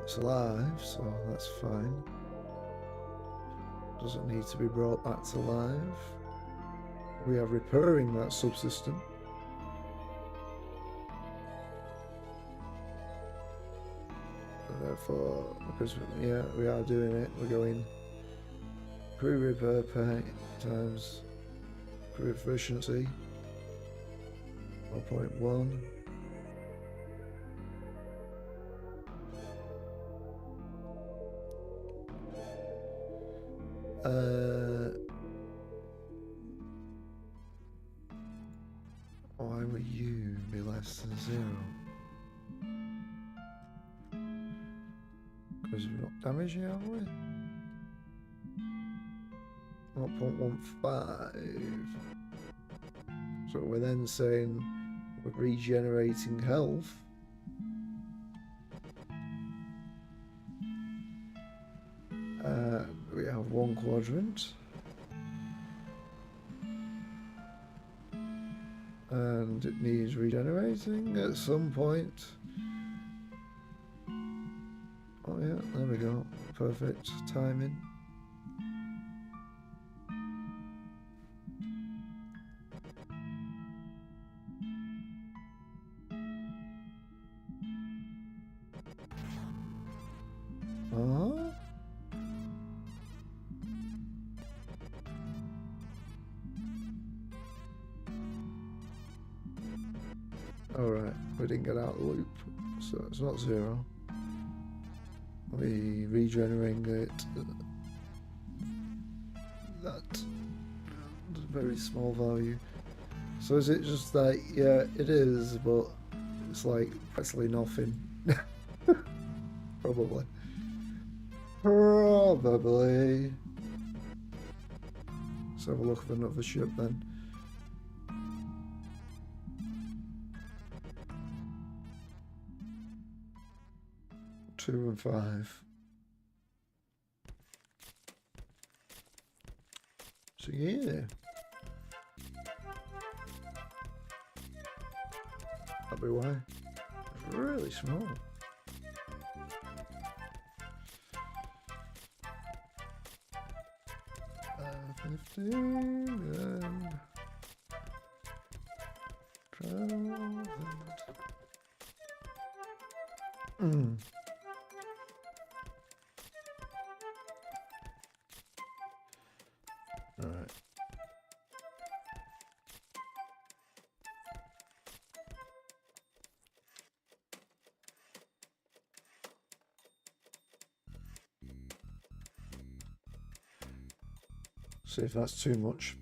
It's alive, so that's fine. Doesn't need to be brought back to life. We are repairing that subsystem. And therefore, because yeah, we are doing it, we're going crew repair pay times crew efficiency 1.1. Why would you be less than 0? Because we're not damaging, are we? 0.15. So we're then saying we're regenerating health. We have 1 quadrant. and it needs regenerating at some point. Oh yeah, there we go. Perfect timing. Oh. Alright, we didn't get out of the loop, so it's not 0. We regenerating it. That's a very small value. So is it just like, yeah, it is, but it's like practically nothing. Probably. Probably. Let's have a look at another ship then. Two and 5. So yeah. That'd be why. It's really small. Uh, 15 and 12 and... Alright. See if that's too much.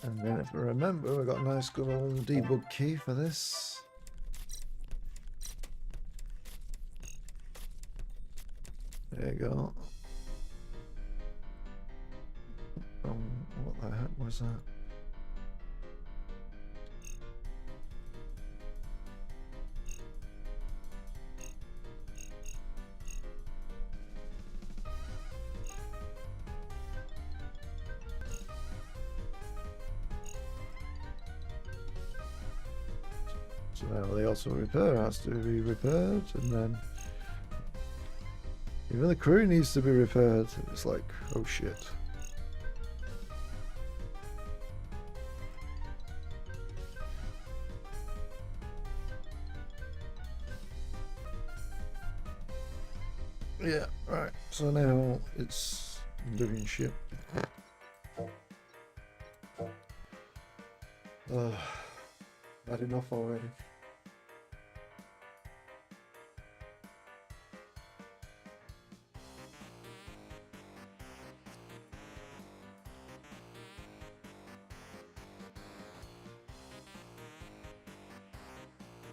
And then if I remember, we got a nice good old debug key for this. There you go. What the heck was that? So now the auto repair has to be repaired, and then even the crew needs to be repaired. It's like, oh shit. Yeah, right. So now it's doing shit. Bad enough already.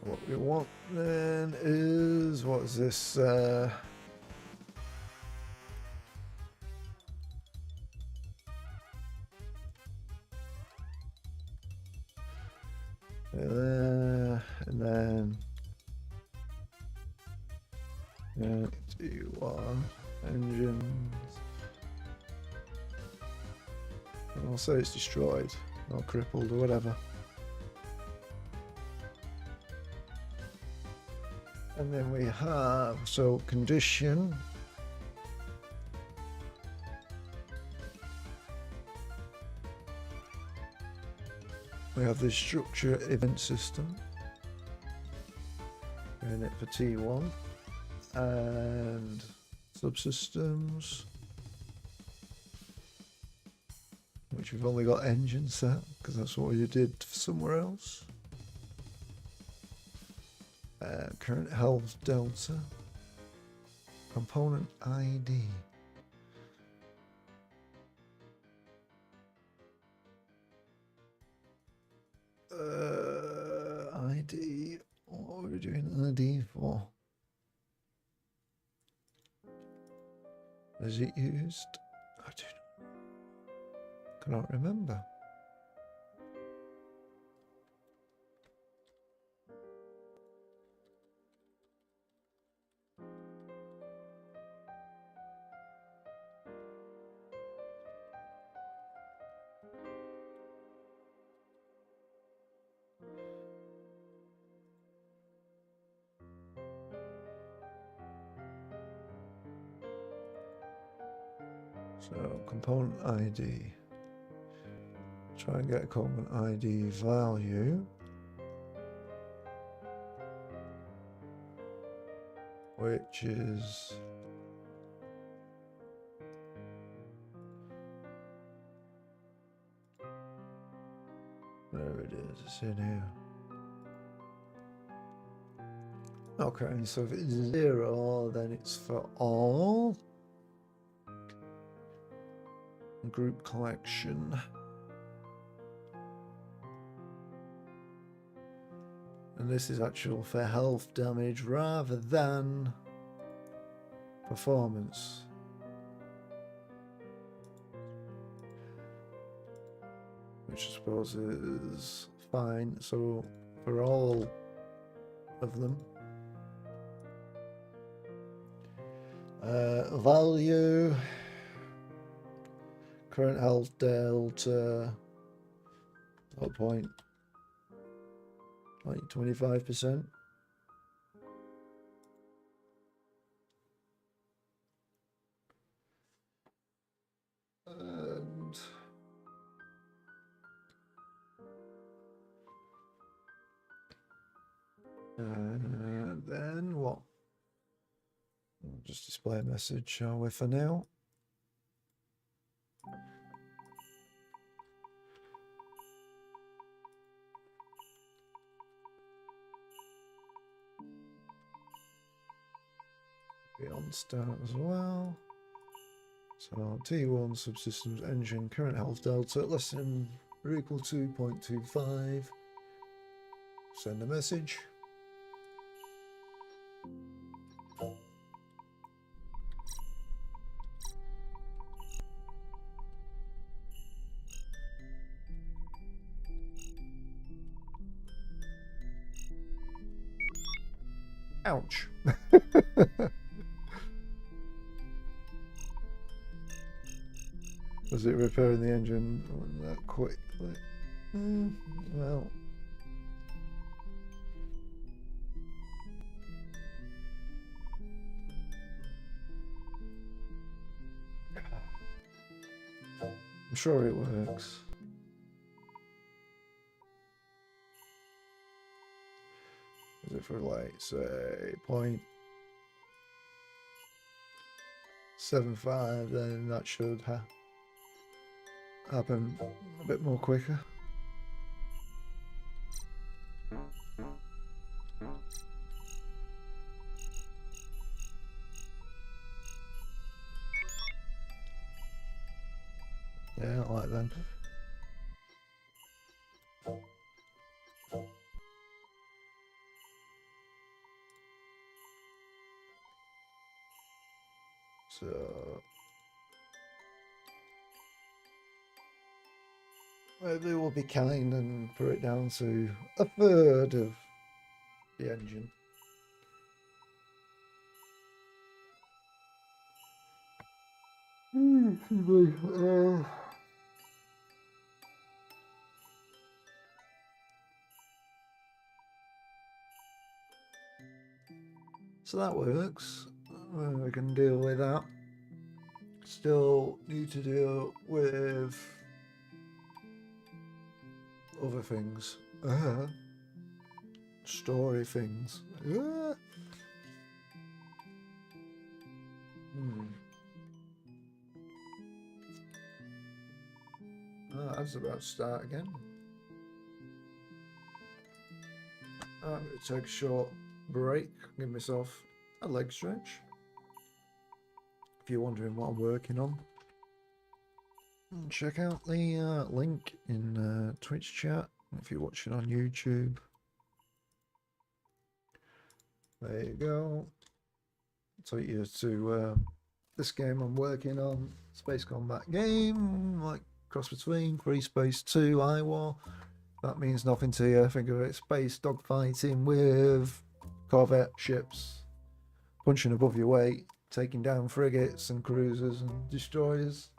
What we want then is, what is this? And then T1 engines. And I'll say it's destroyed or crippled or whatever. And then we have, so condition. We have the structure event system. And it for T1. And subsystems. Which we've only got engine set, because that's what you did somewhere else. Current health delta, component ID. ID, what are we doing ID for? is it used? I cannot remember. So component ID. Try and get a component ID value. Which is there it is, it's in here. Okay, so if it's 0, then it's for all. Group collection. And this is actual for health damage rather than performance. Which I suppose is fine. So for all of them. Value. Current health delta. What point? Like 25%. And then what? We'll just display a message, shall we, for now? Be on start as well. So T1 subsystems engine current health delta less than or equal to 0.25. Send a message. Ouch. Was it repairing the engine that quickly? Well. I'm sure it works. Is it for like, say, 0.75, then that should happen a bit more quicker. Yeah, I like that. So maybe we'll be kind and put it down to 1/3 of the engine. So that works. We can deal with that. Still need to deal with other things. Story things. That's about to start again. I'm going to take a short break, give myself a leg stretch. If you're wondering what I'm working on, check out the link in Twitch chat if you're watching on YouTube. There you go. Take you to this game I'm working on, space combat game, like cross between Free Space 2, iWar. That means nothing to you. Think of it, space dogfighting with Corvette ships, punching above your weight, taking down frigates and cruisers and destroyers.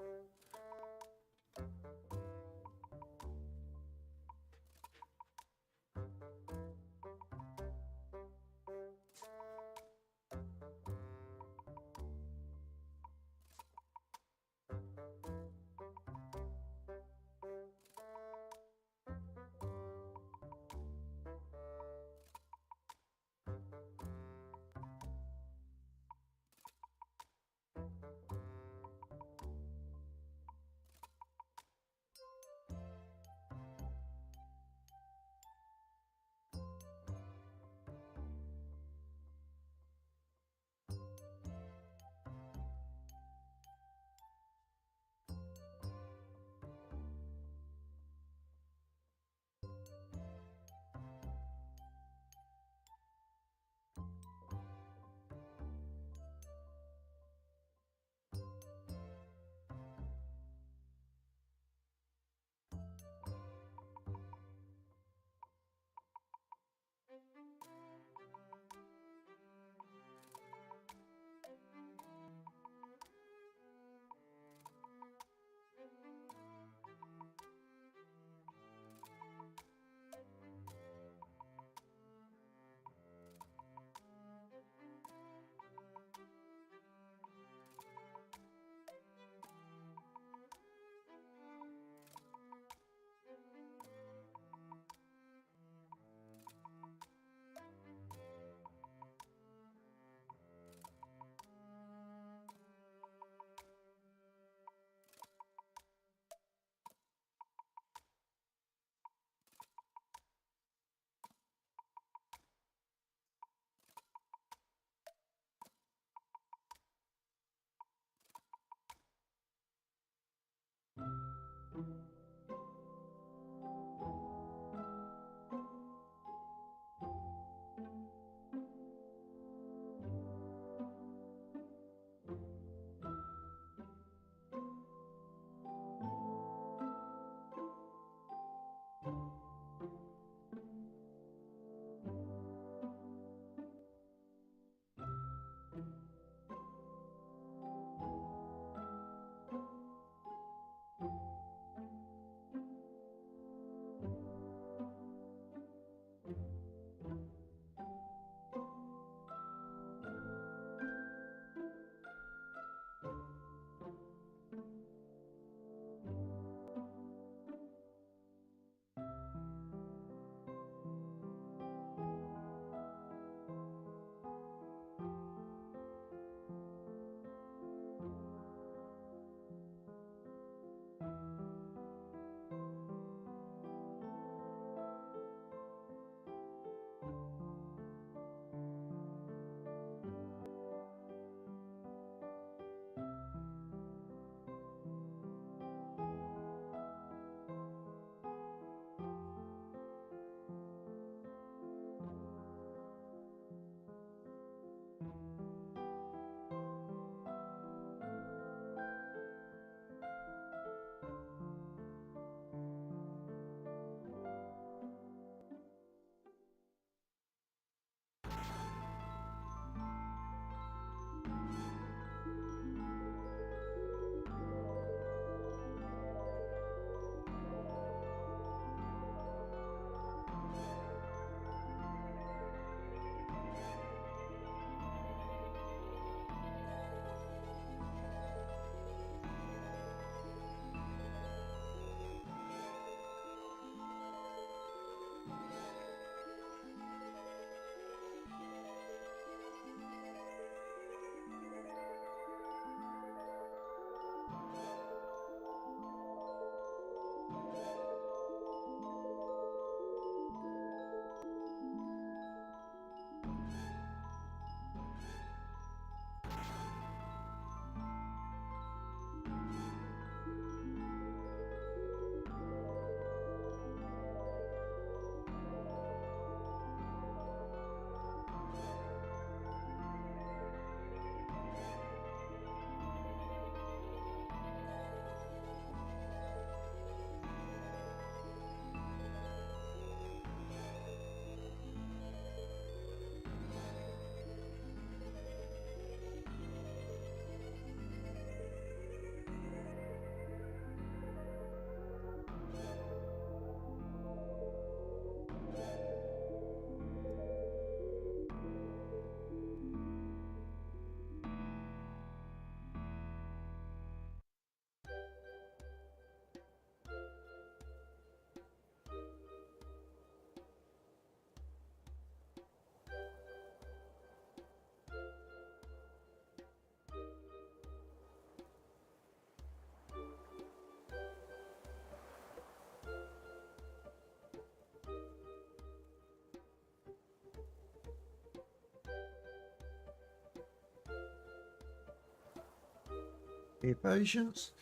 Be patient.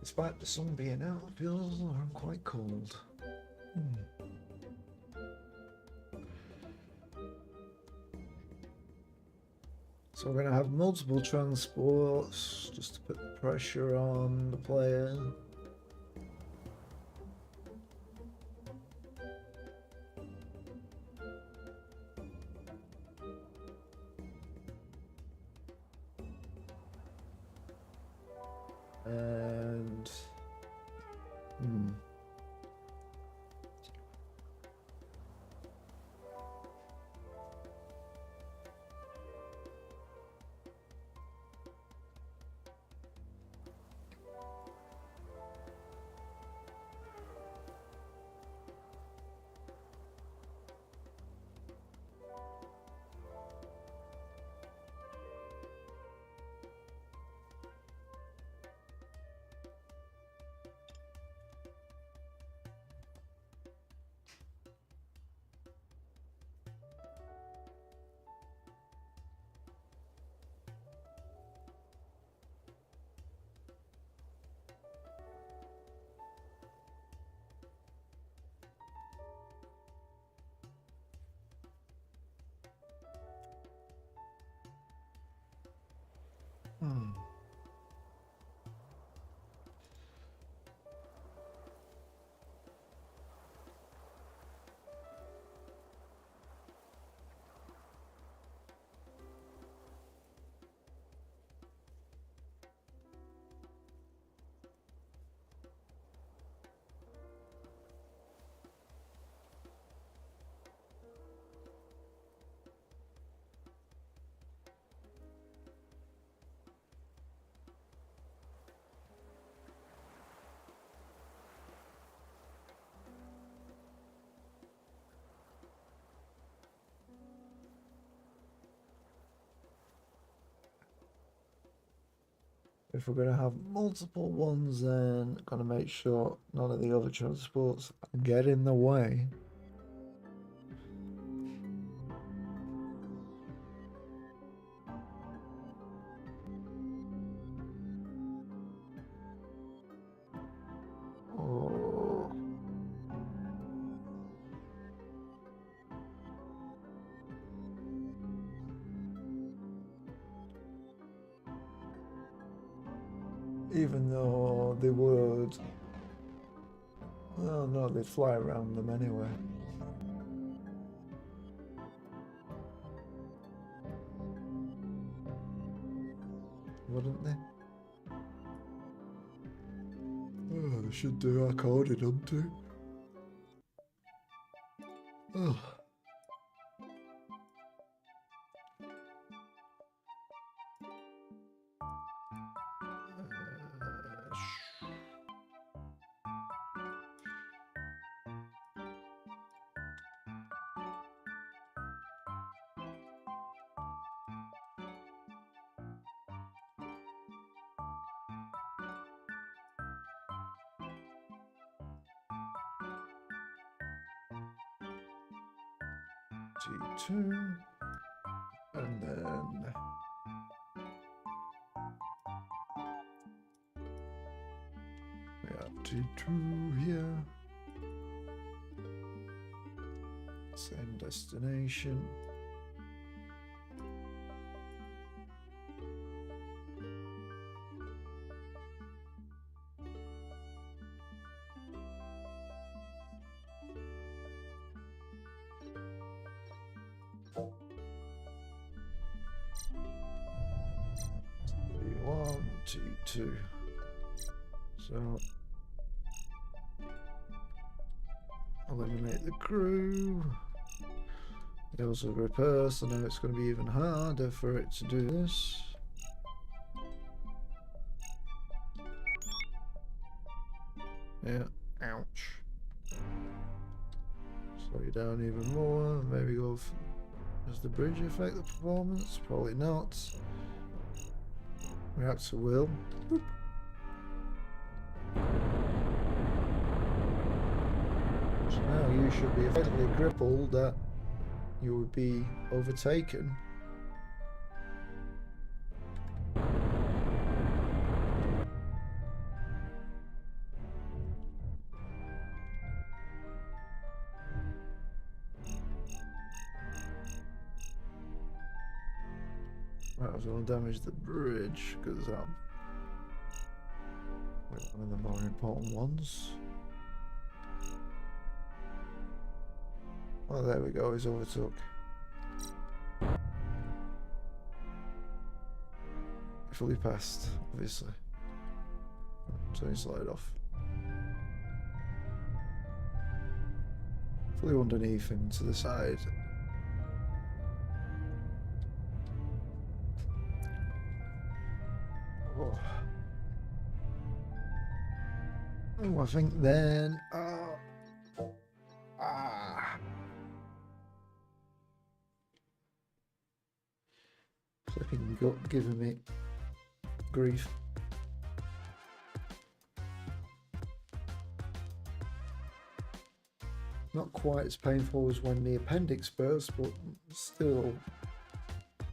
Despite the sun being out, it feels I'm quite cold. So we're going to have multiple transports just to put pressure on the player. And if we're going to have multiple ones, then got to make sure none of the other transports get in the way. Oh. Even though they would, well, no, they'd fly around them anyway. Wouldn't they? Oh, they should do according unto. Oh. T2, and then we have T2 here, same destination. T2. So eliminate the crew. It also repair, so now it's going to be even harder for it to do this. Yeah, ouch. Slow you down even more. Maybe go. Does the bridge affect the performance? Probably not. Reactor will. Boop. So now you should be effectively crippled at you would be overtaken. Right, I was going to damage the bridge because I'm one of the more important ones. Oh, there we go, he's overtook. Fully passed, obviously. So he slide off. Fully underneath him to the side. Oh, I think then. Flipping gut giving me grief. Not quite as painful as when the appendix burst, but still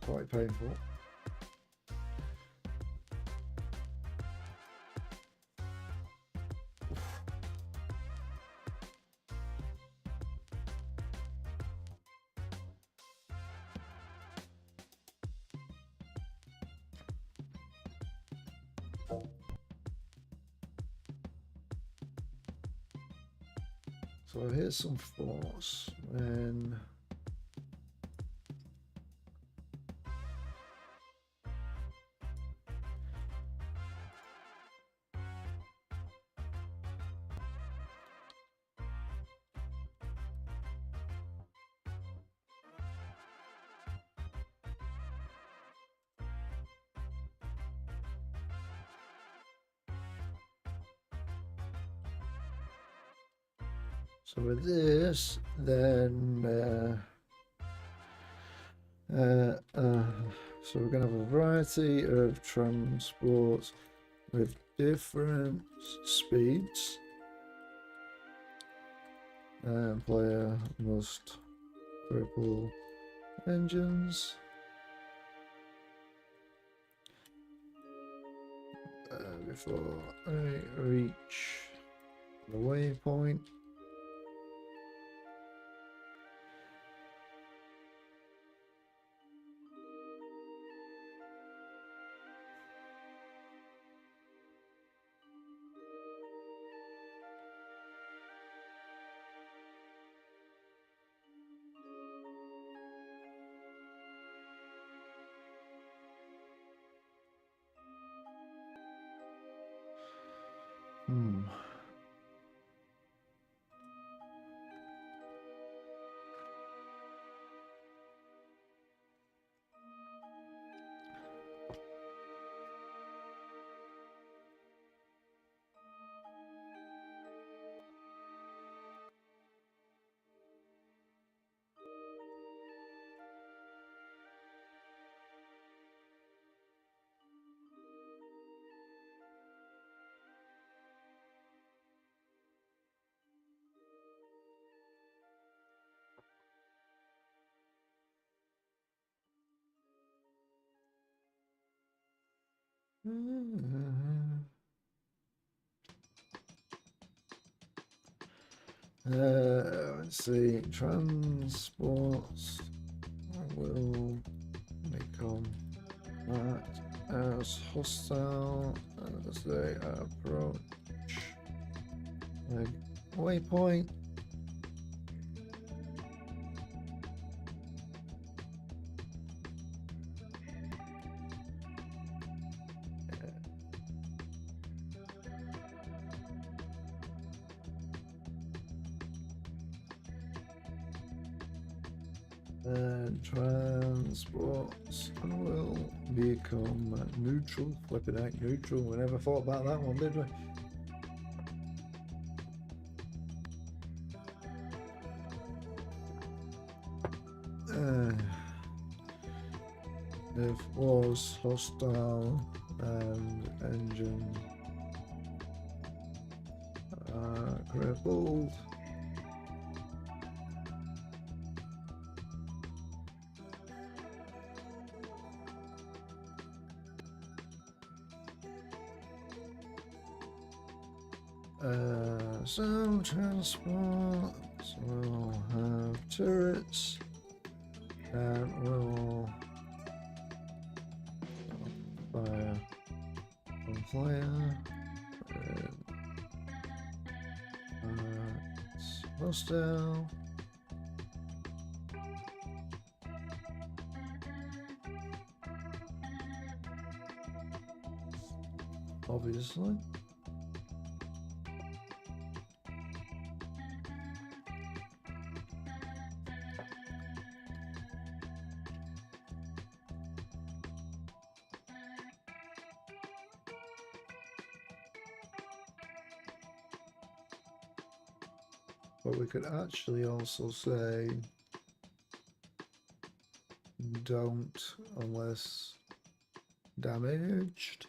quite painful. So here's some force, and so with this, then so we're going to have a variety of transports with different speeds. Player must cripple engines. Before I reach the waypoint. Let's see, transports will become that as hostile as they approach the waypoint. Transports will become neutral. Flipping out neutral. We never thought about that one, did we? If was hostile and engine crippled. Some transport will have turrets and will fire on flyer. It's hostile. Obviously. But we could actually also say don't unless damaged.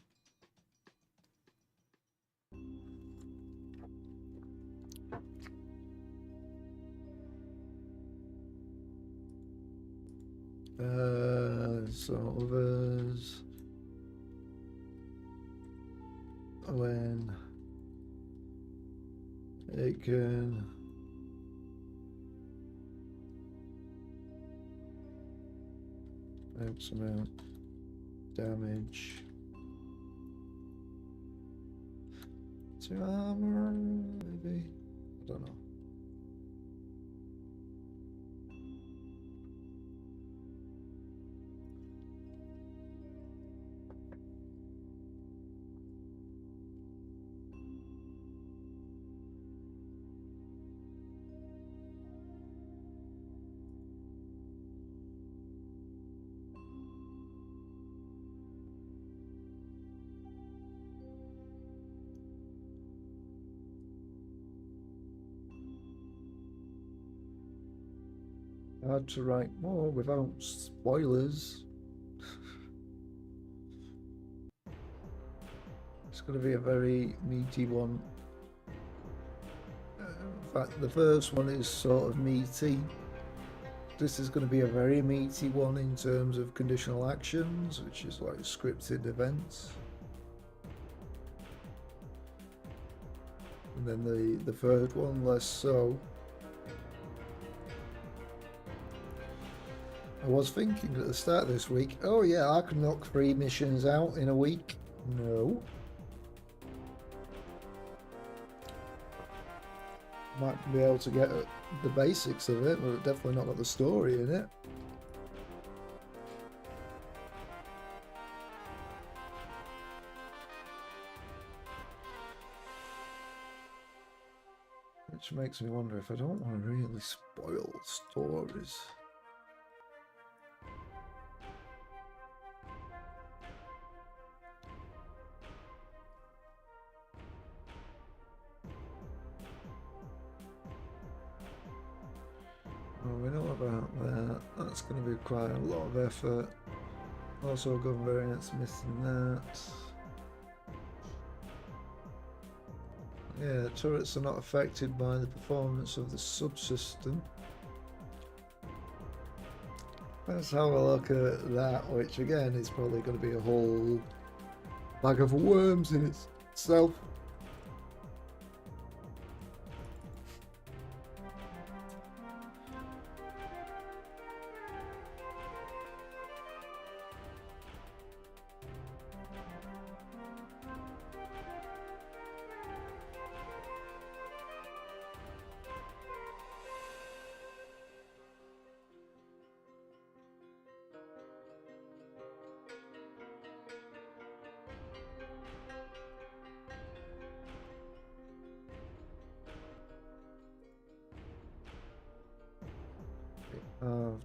So others when it can X amount damage to armor, maybe? I don't know. Hard to write more without spoilers. It's going to be a very meaty one. In fact, the first one is sort of meaty. This is going to be a very meaty one in terms of conditional actions, which is like scripted events. And then the third one, less so. I was thinking at the start of this week, oh yeah, I can knock 3 missions out in a week. No. Might be able to get the basics of it, but definitely not got the story in it. Which makes me wonder if I don't want to really spoil stories. Well, we know about that. That's going to be quite a lot of effort. Also, gun variants missing that. Yeah, turrets are not affected by the performance of the subsystem. Let's have a look at that, which again is probably going to be a whole bag of worms in itself.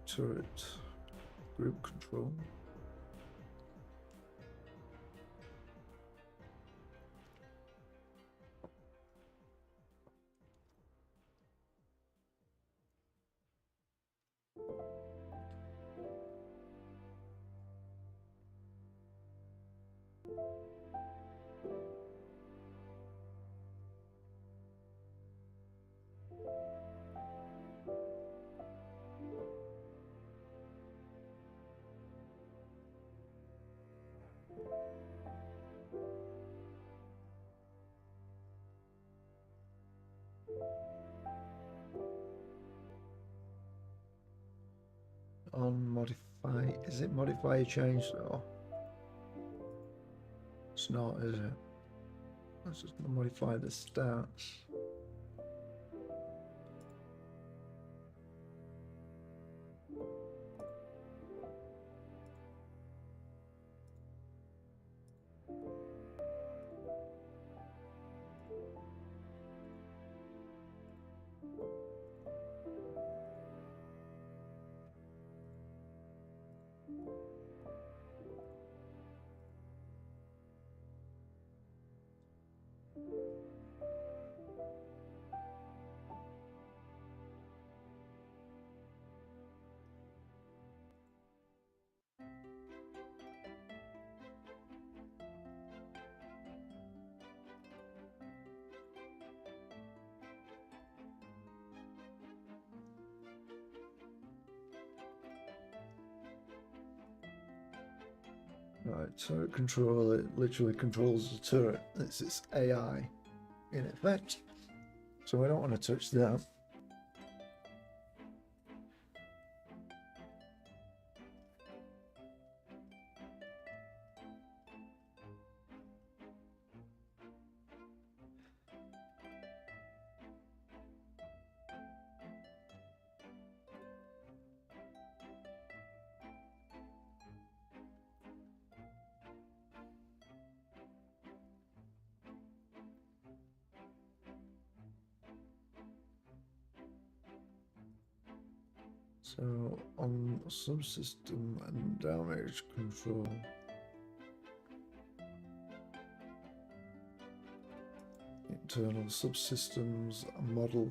Turret group control. on modify. Is it modify change though? It's not, is it? Let's just modify the stats. Right, turret control, it literally controls the turret. It's its AI in effect. So we don't want to touch that. So on subsystem and damage control, internal subsystems model.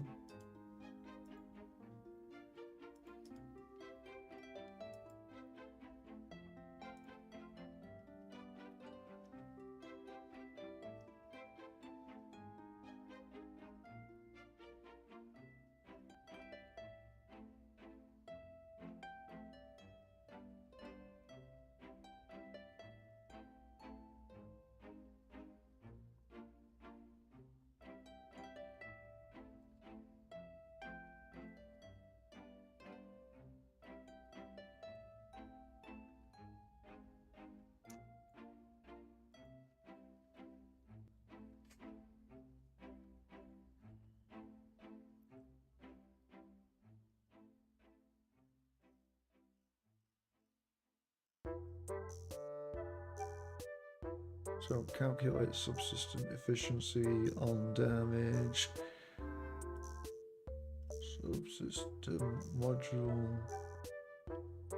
So calculate subsystem efficiency on damage. Subsystem module.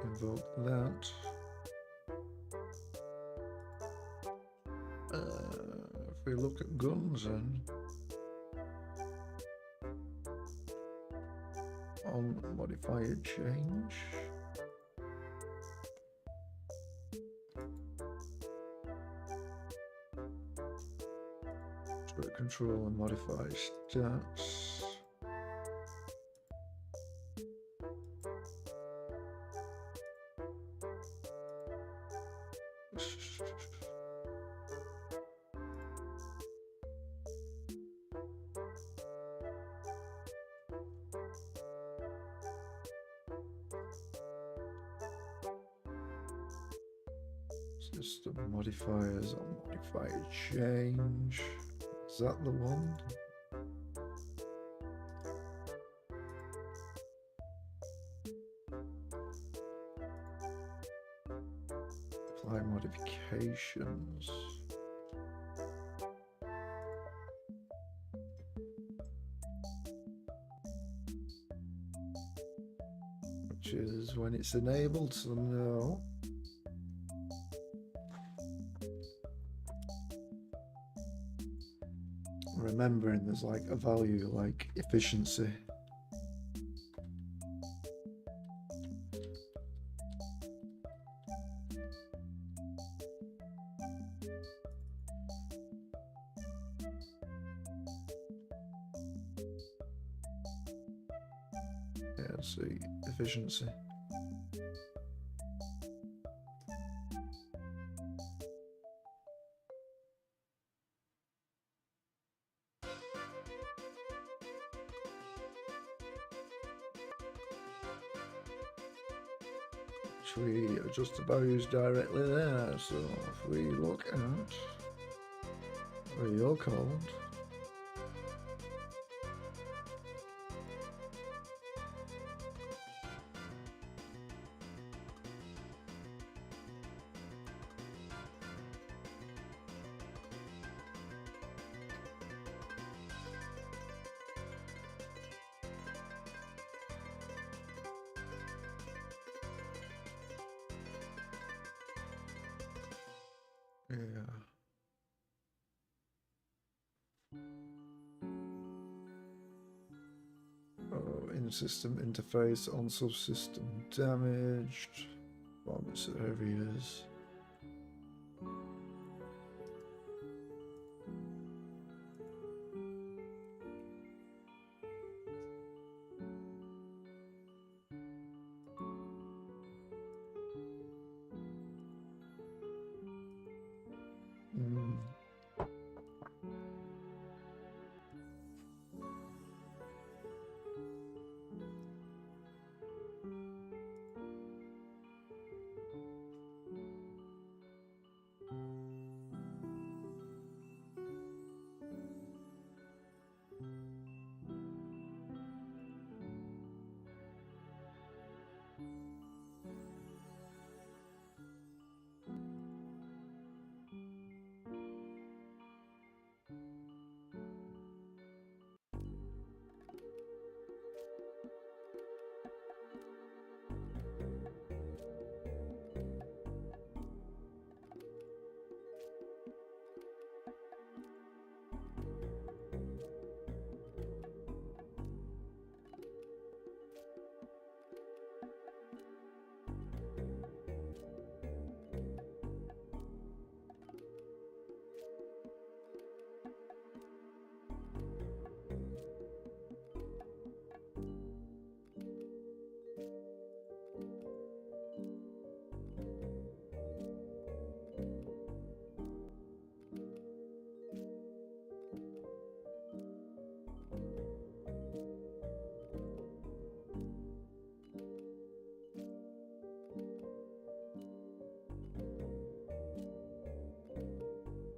Invoke that. If we look at guns then, on modifier change. Control and modify stats. System modifiers on modifier change. Is that the one? Apply modifications. Which is when it's enabled, so no. Remembering there's like a value like efficiency. Yeah, let's see, efficiency. which we adjust the values directly there. So if we look at where you're called, yeah. Oh, in-system interface on subsystem damaged. Performance areas.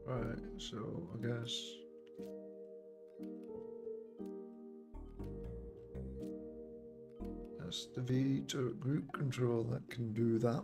Right, so I guess that's the V to group control that can do that.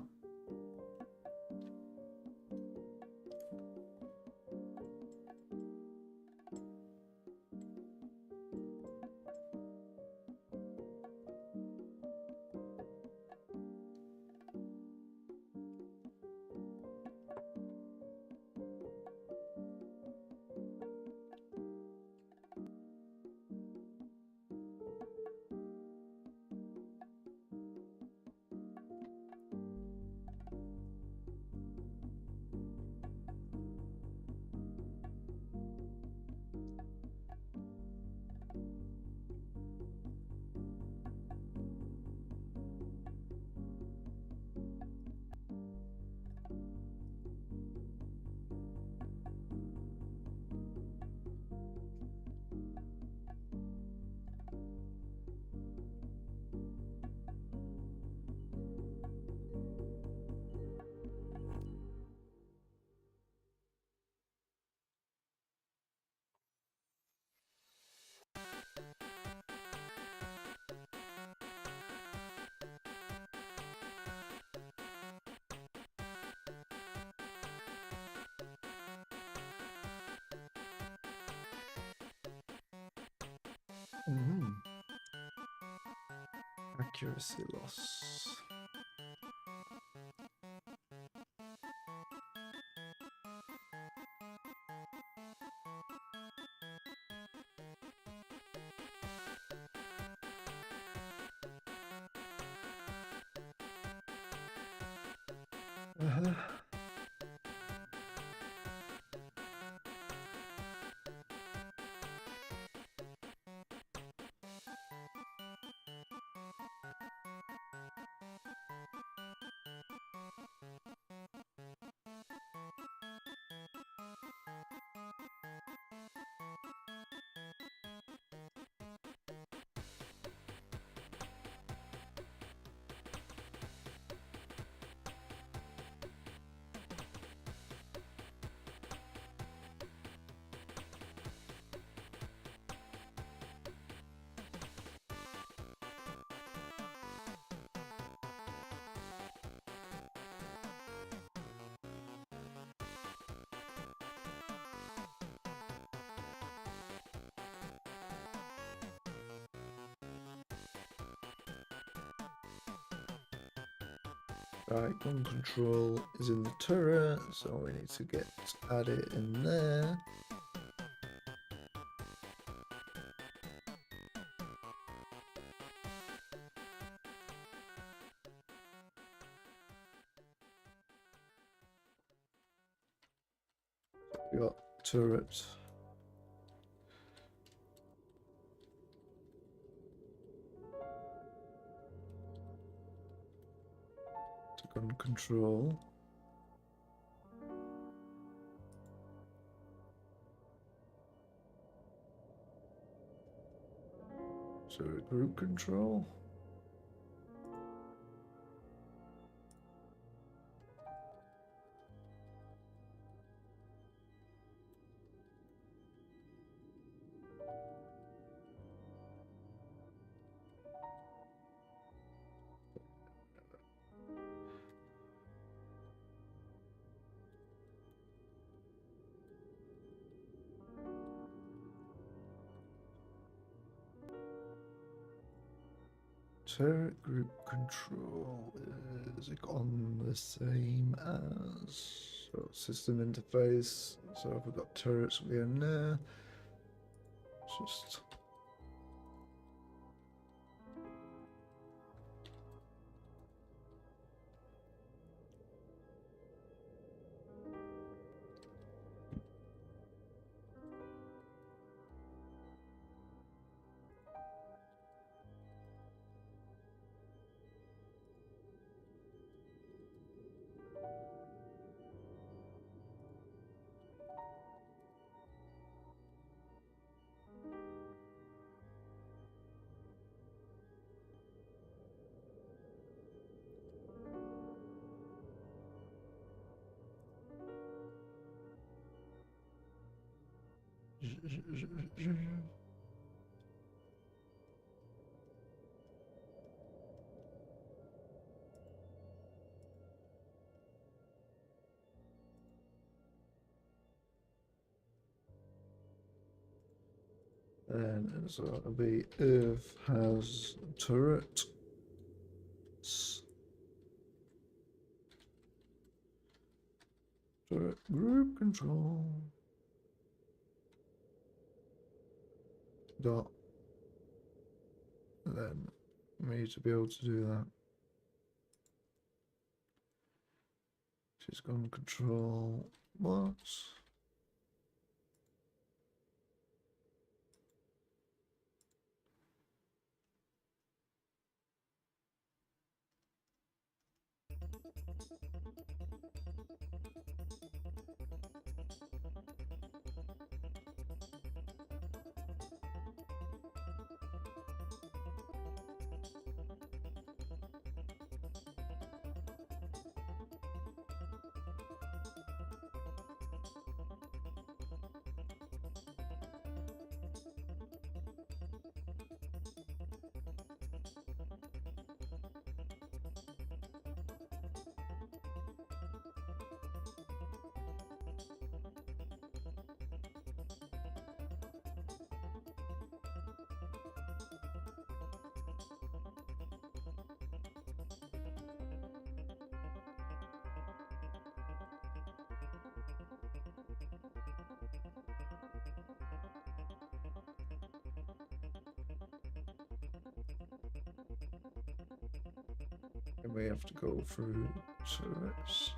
Accuracy loss. Right, gun control is in the turret, so we need to add it in there. We got turret. Gun control. Turret group control. Turret group control is on the same as system interface. So if we've got turrets, we're in there. Just and so it'll be Earth has turret. Turret group control. Dot. And then we need to be able to do that. She's gun control. What? And we have to go through turrets.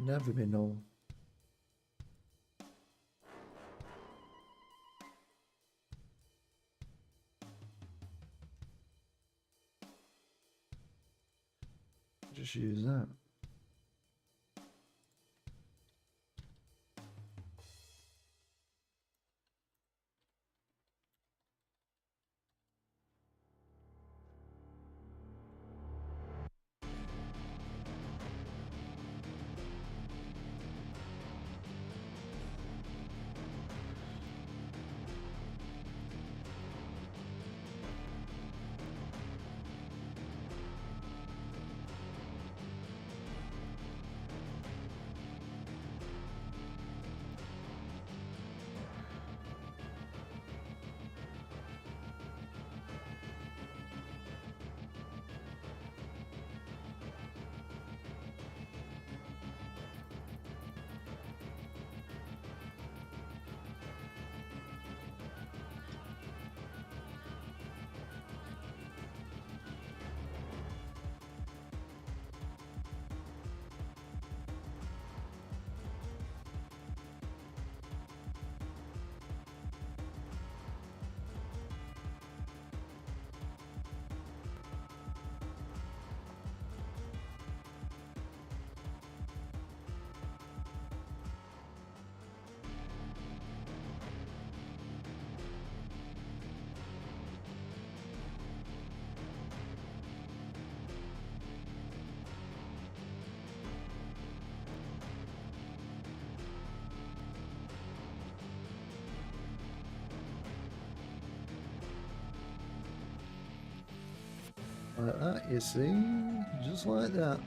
Never been on. Just use that. Like that, you see? Just like that.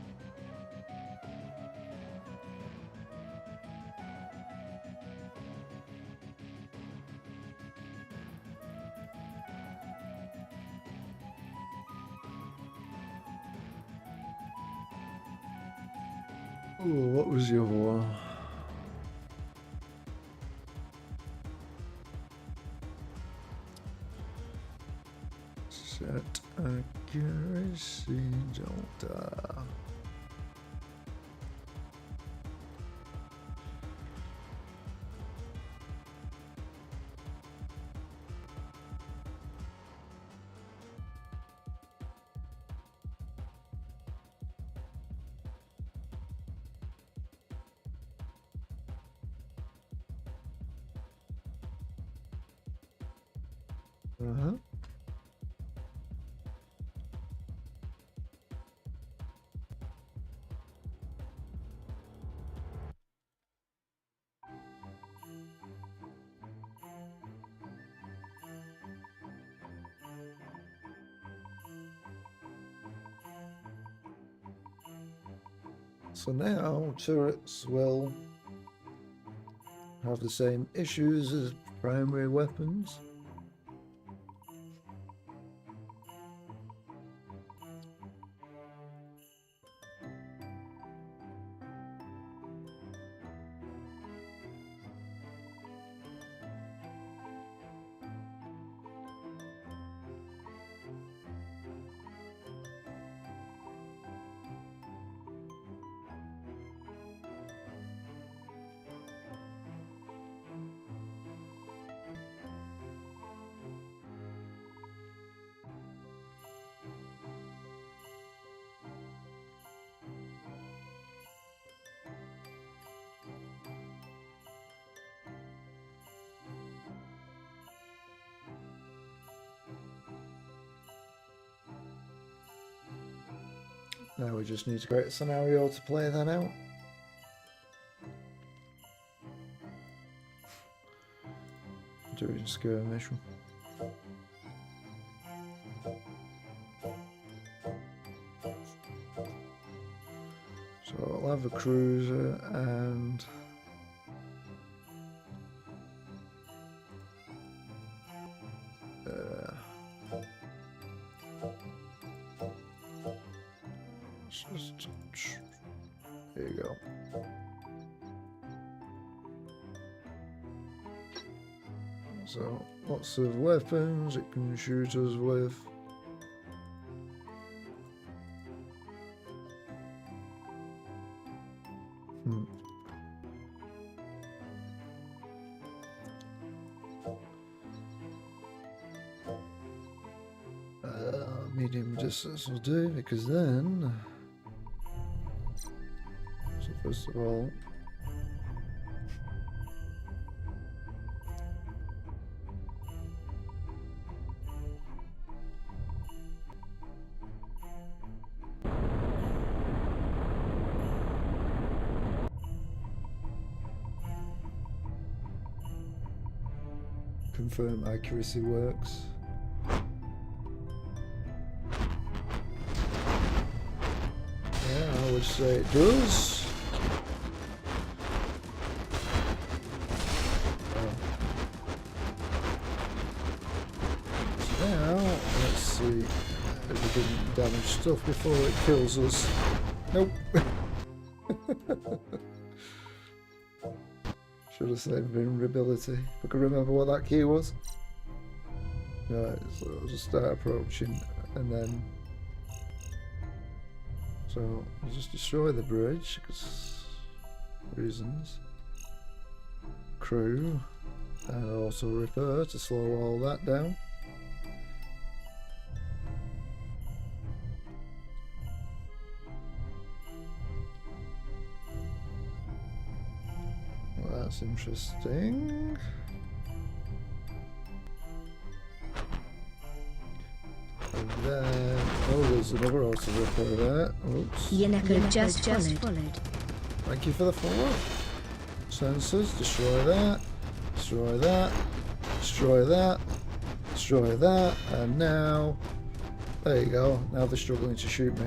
Oh, what was the other one? Set accuracy delta. Uh-huh. So now turrets will have the same issues as primary weapons. Now we just need to create a scenario to play that out. Doing skirmish. So I'll have a cruiser and there you go. So lots of weapons it can shoot us with. Medium distance will do, because then, so first of all, confirm accuracy works. I would say it does. So now, let's see if we didn't damage stuff before it kills us. Nope. Should have said vulnerability. I can remember what that key was. Right, so I'll just start approaching and then. So I'll just destroy the bridge because reasons. Crew and also repair to slow all that down. Well, that's interesting. And then, oh, there's another auto repair there. Oops. Yeneko just followed. Thank you for the follow. Sensors, destroy that, destroy that, destroy that, destroy that, and now There you go. Now they're struggling to shoot me.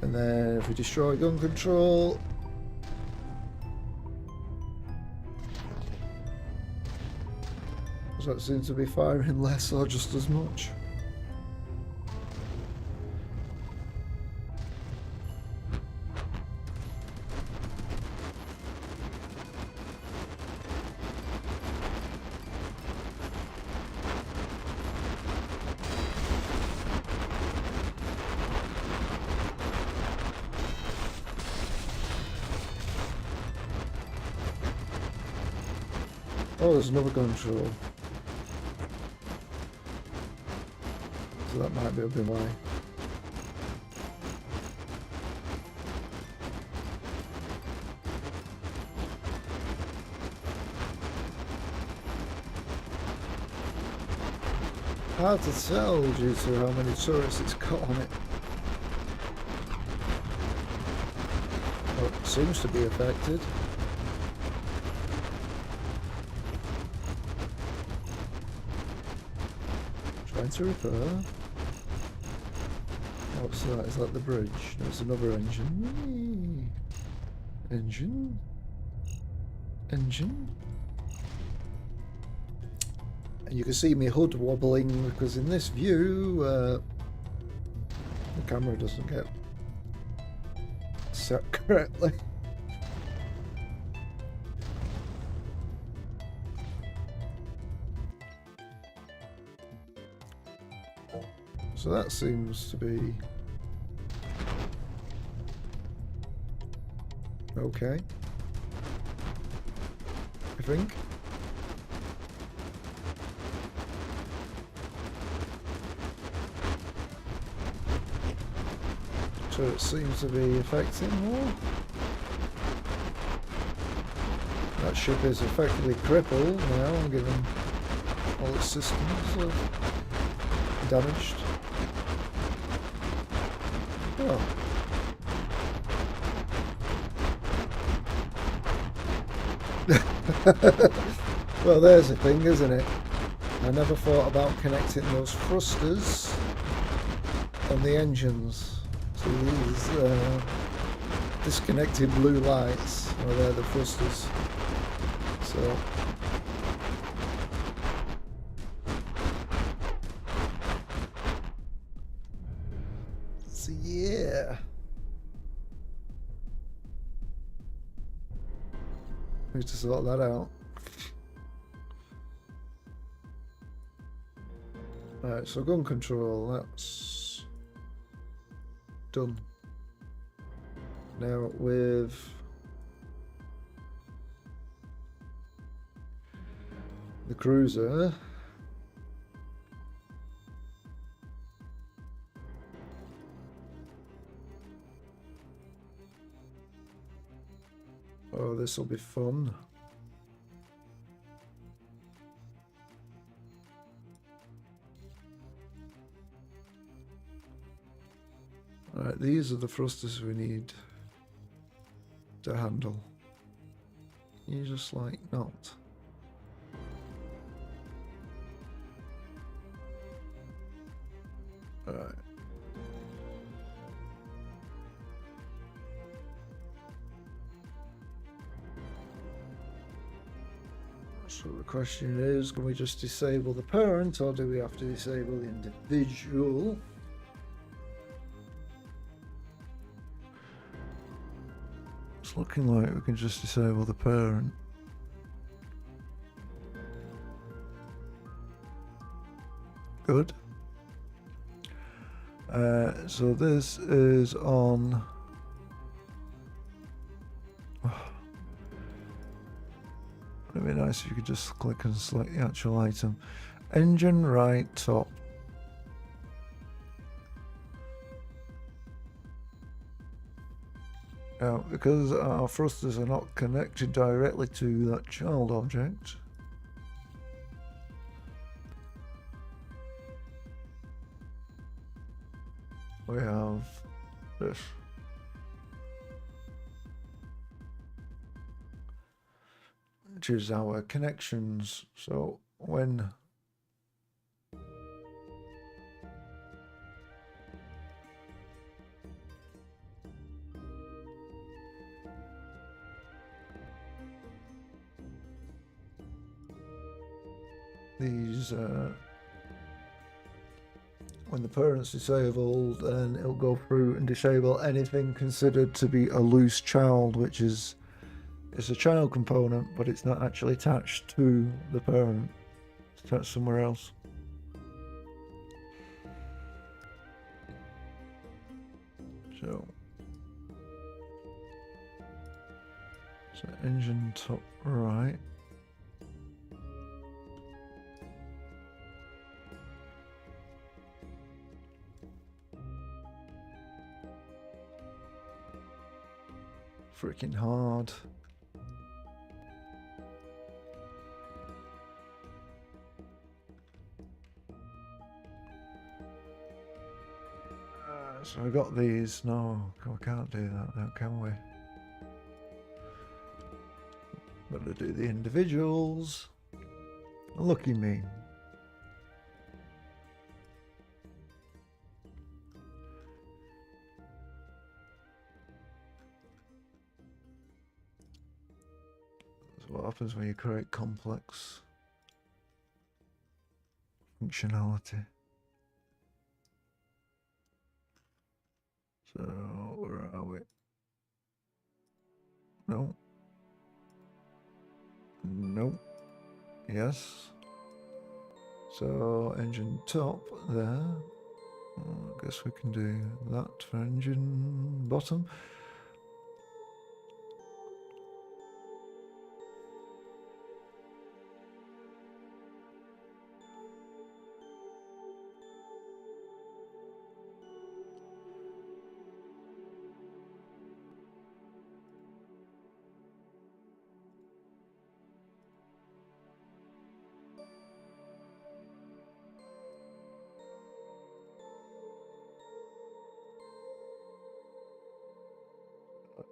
And then if we destroy gun control, does that seem to be firing less or just as much? Oh, there's another control. So that might be a bit why. Hard to tell due to how many turrets it's got on it. Well, it seems to be affected. Trying to repair. What's that? Is that the bridge? There's another engine. Whee! Engine. Engine. And you can see me HUD wobbling because in this view the camera doesn't get set correctly. So that seems to be okay, I think. So it seems to be affecting more. That ship is effectively crippled now, given all its systems are damaged. Oh. Well, there's the thing, isn't it? I never thought about connecting those thrusters on the engines. So these disconnected blue lights, well, they're the thrusters. So yeah. Need to sort that out. Alright, so gun control, that's done. Now with the cruiser, oh, this will be fun. Alright, these are the thrusters we need to handle. You just like not. Alright. So the question is, can we just disable the parent or do we have to disable the individual? It's looking like we can just disable the parent. Good. So this is on. It'd be nice if you could just click and select the actual item. Engine right top. Now, because our thrusters are not connected directly to that child object, we have this. which is our connections. So when these when the parent's disabled, then it'll go through and disable anything considered to be a loose child, which is it's a child component, but it's not actually attached to the parent. It's attached somewhere else. So engine top right. Freaking hard. So I got these. No, we can't do that now, can we? Got to do the individuals. Lucky me. That's what happens when you create complex functionality. So, where are we? No. Nope. Yes. So, engine top there. I guess we can do that for engine bottom.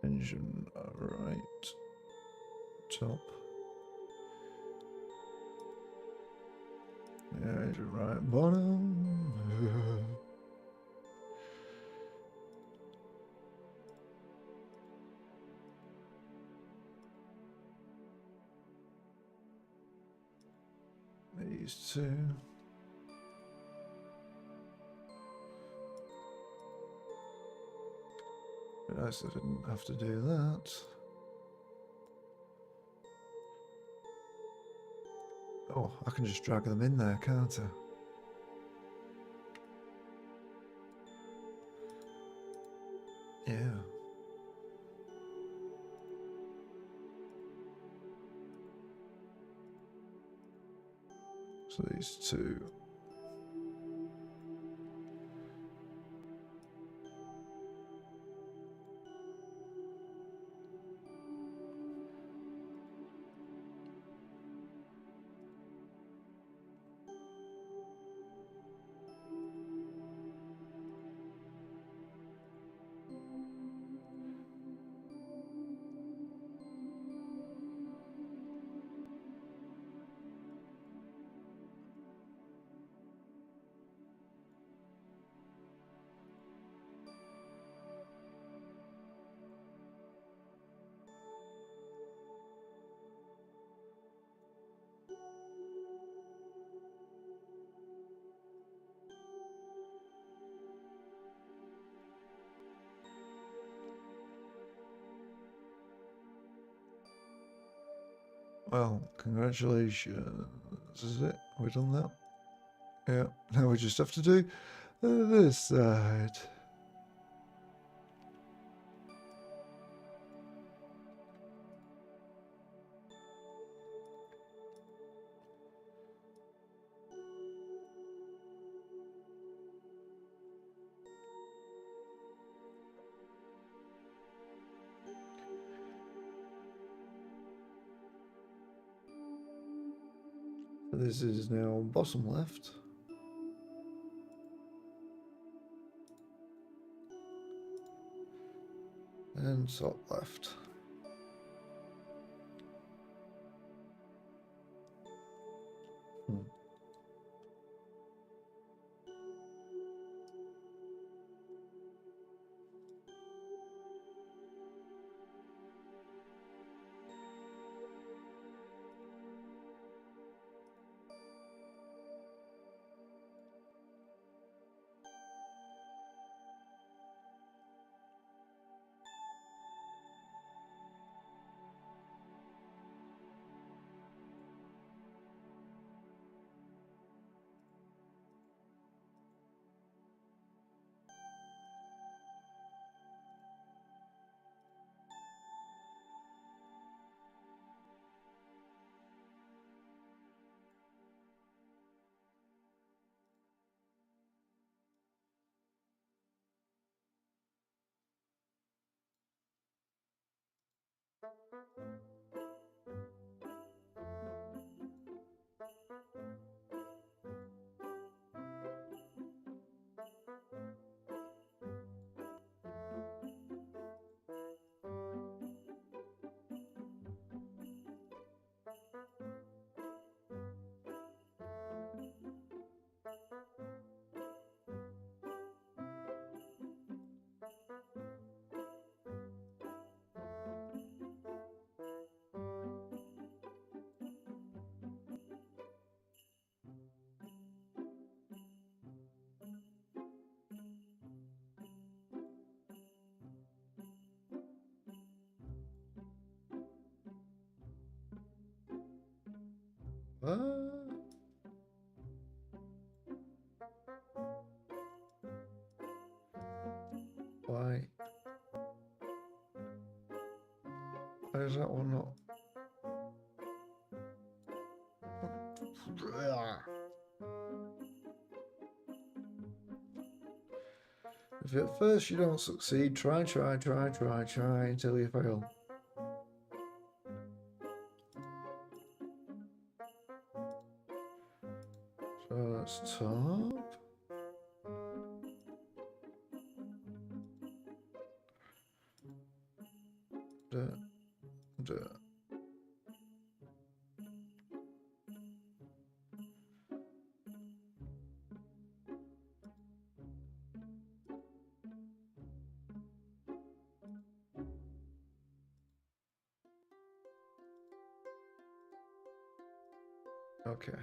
Engine right top. Yeah, engine right bottom. These two. Nice, I didn't have to do that. Oh, I can just drag them in there, can't I? Yeah. So these two. Well, congratulations. This is it. Have we done that? Yeah. Now we just have to do this side. This is now bottom left. And top left. Hmm. Why? Why is that one not? If at first you don't succeed, try until you fail. So that's top. Duh. Okay.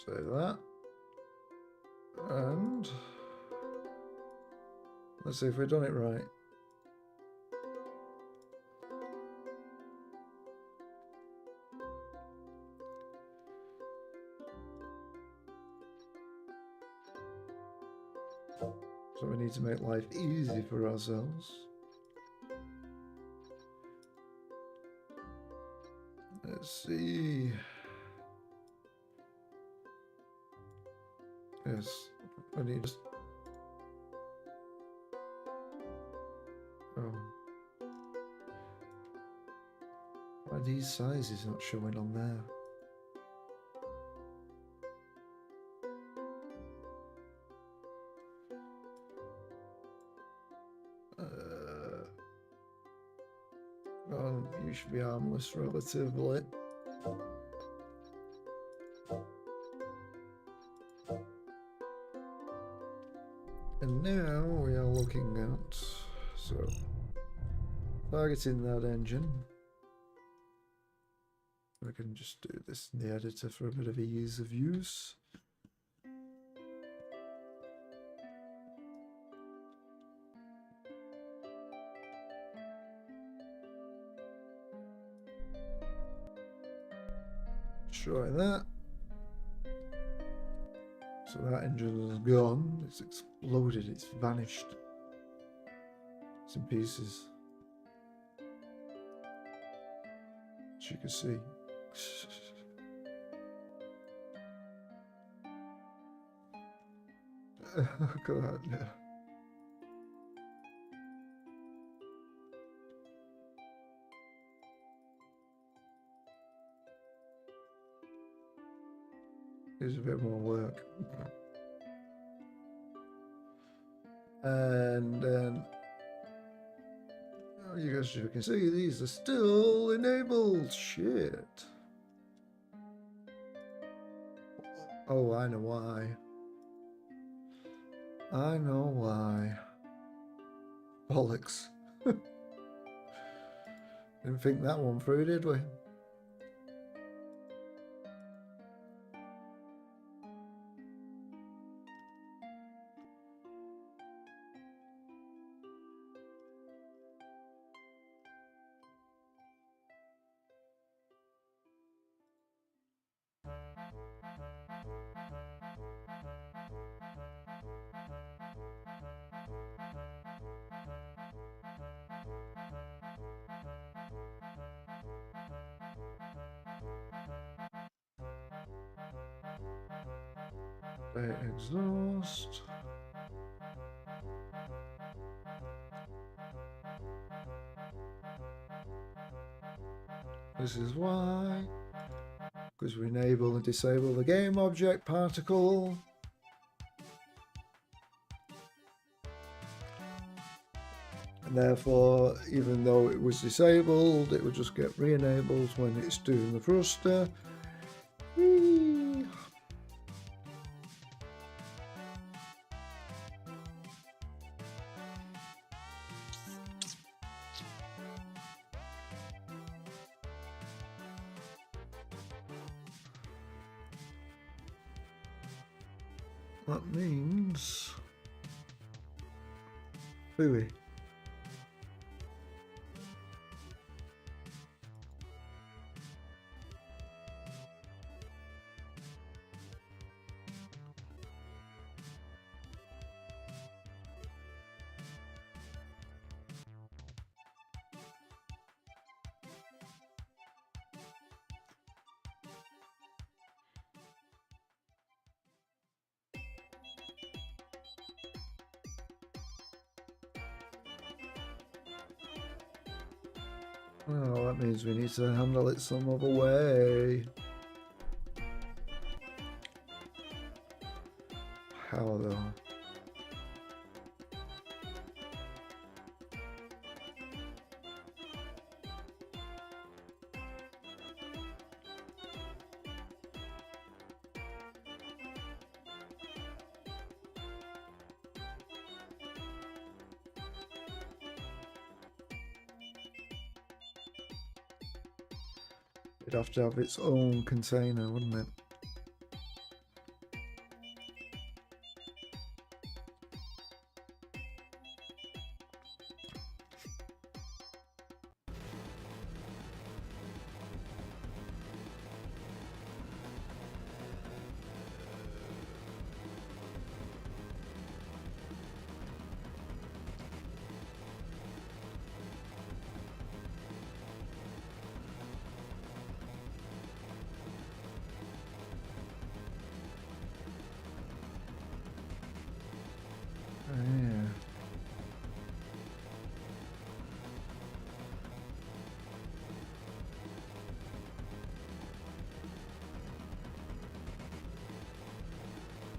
Say that. And let's see if we've done it right. So we need to make life easy for ourselves. Let's see. Yes, I need just. Oh. Why are these sizes not showing on there? Well, you should be harmless relatively. And now we are looking at, so, targeting that engine. We can just do this in the editor for a bit of ease of use. Try that. So that engine is gone, it's exploded, it's vanished. It's in pieces. As you can see. Look at that now. Here's a bit more work. And you guys, you can see these are still enabled. Shit. Oh, I know why. I know why. Bollocks. Didn't think that one through, did we? Exhaust. This is why. Because we enable and disable the game object particle. And therefore, even though it was disabled, it would just get re-enabled when it's doing the thruster. Whee! That means Fooey. Oh, that means we need to handle it some other way. How though? It'd have to have its own container, wouldn't it? Yeah.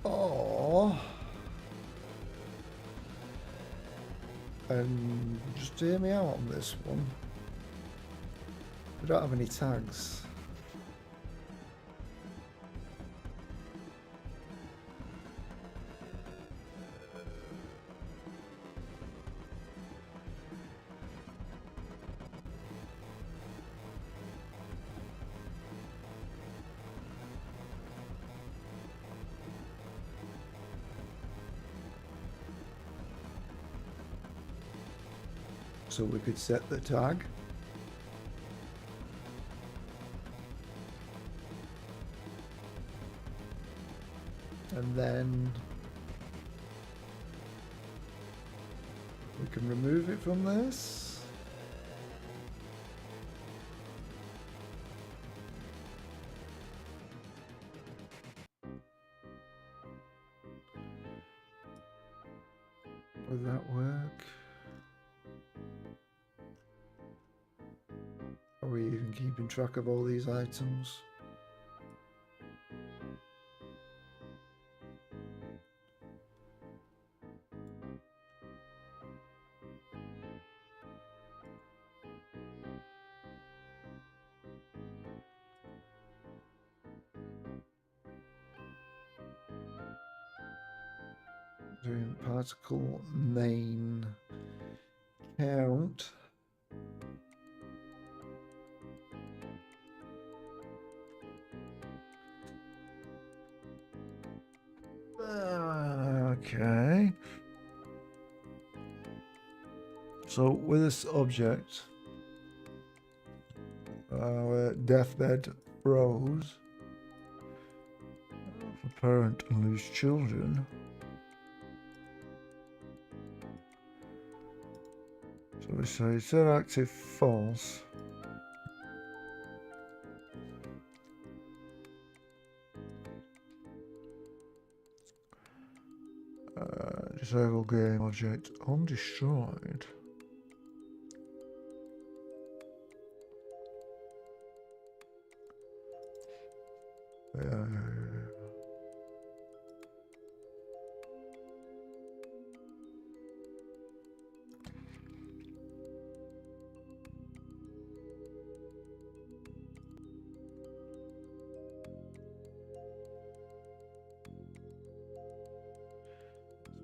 Oh. And just hear me out on this one. We don't have any tags. So we could set the tag. And then we can remove it from this. Would that work? Are we even keeping track of all these items? Doing particle main count. Okay. So with this object, our deathbed rose, for parent and lose children. So we say set active false. Disable game object undestroyed. Yeah.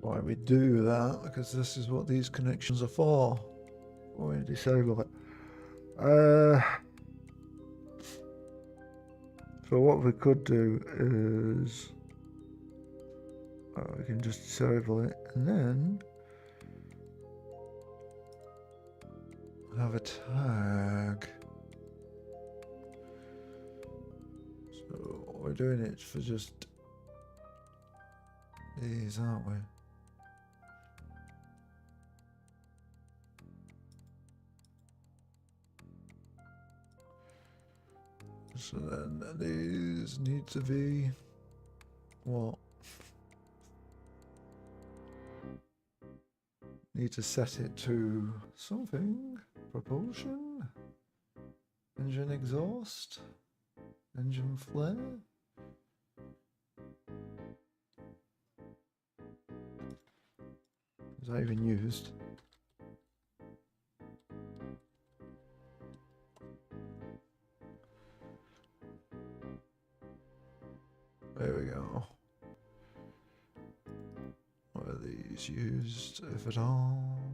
Why we do that, because this is what these connections are for. We disable it. So what we could do is we can just disable it and then have a tag. So we're doing it for just these, aren't we? So then these need to be what? Need to set it to something. Propulsion? Engine exhaust? Engine flare? Is that even used? There we go. What are these used, if at all?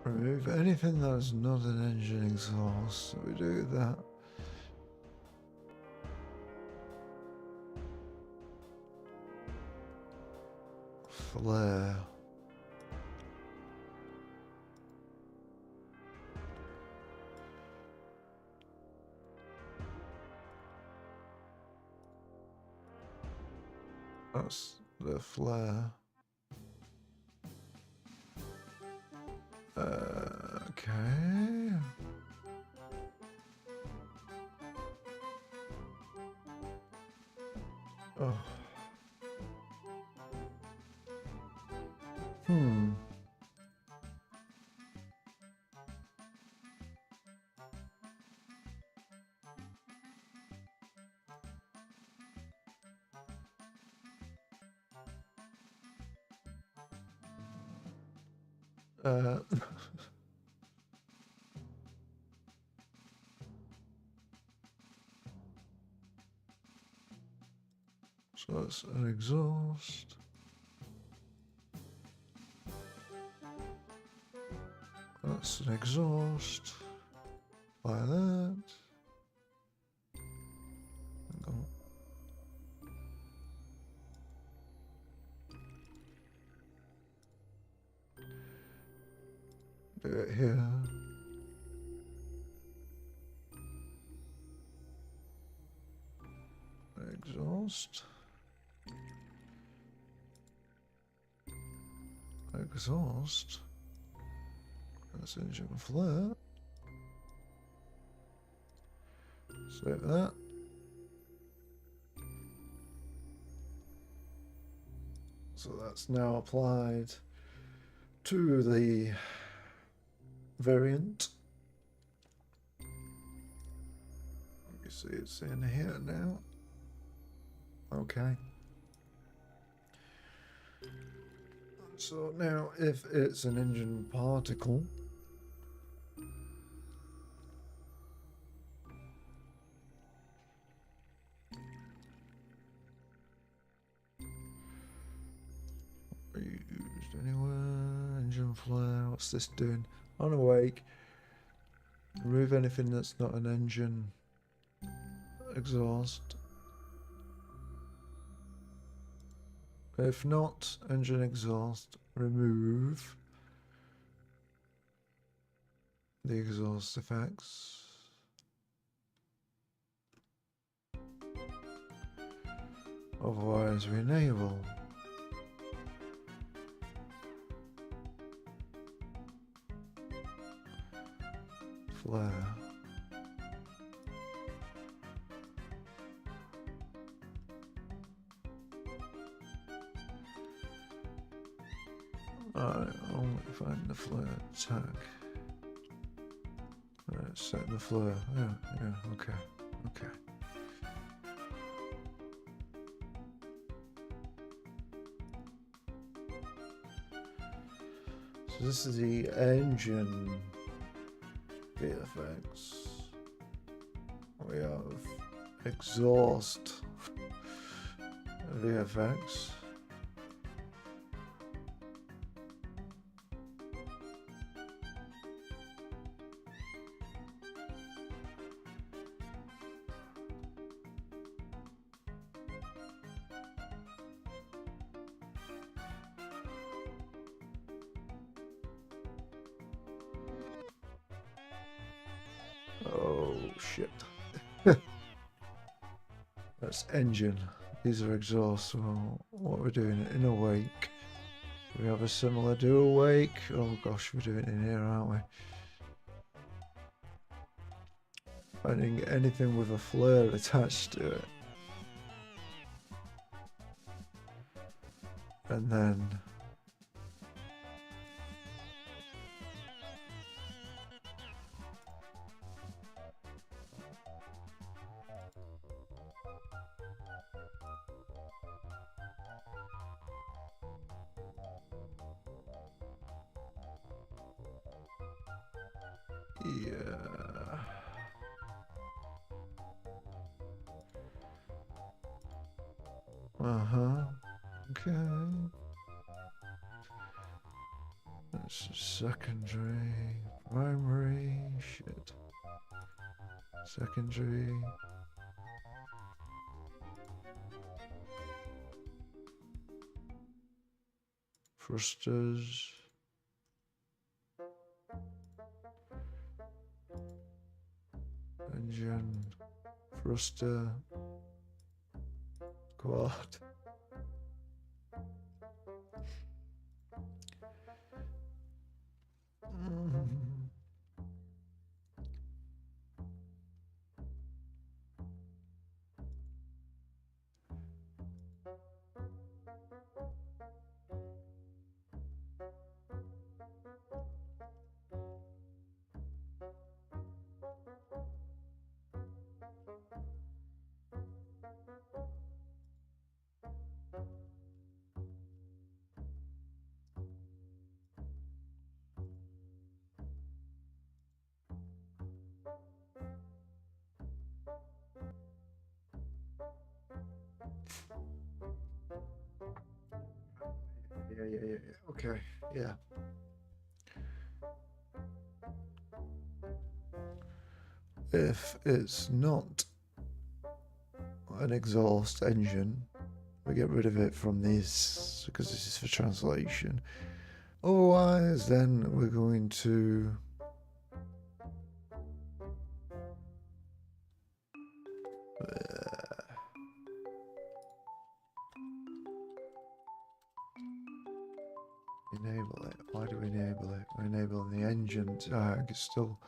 Remove anything that is not an engine exhaust. So we do that. Flare. That's the flare. Okay. Oh. Hmm. So that's an exhaust. That's an exhaust. Like that. Hang on. Do it here. Exhaust. Exhaust. That's engine flare. Save that. So that's now applied to the variant. You see it's in here now. Okay. So now if it's an engine particle, anywhere. Engine flare. What's this doing? On awake. Remove anything that's not an engine exhaust. If not engine exhaust, remove the exhaust effects. Otherwise, we enable. Flare. Alright, only find the flare tag. Alright, set the flare. Yeah, okay. So this is the engine VFX. We have exhaust VFX. Oh shit. That's engine. These are exhaust. Well, what we're doing in awake. We have a similar do awake. Oh gosh, we're doing it in here, aren't we? Finding anything with a flare attached to it. And then yeah. Okay. That's secondary, primary, shit. Secondary. Thrusters. Engine. Thruster. Quad. Yeah. Okay, yeah. If it's not an exhaust engine, we get rid of it from these because this is for translation. Otherwise, then we're going to enable it. Why do we enable it? We're enabling the engine tag. It's still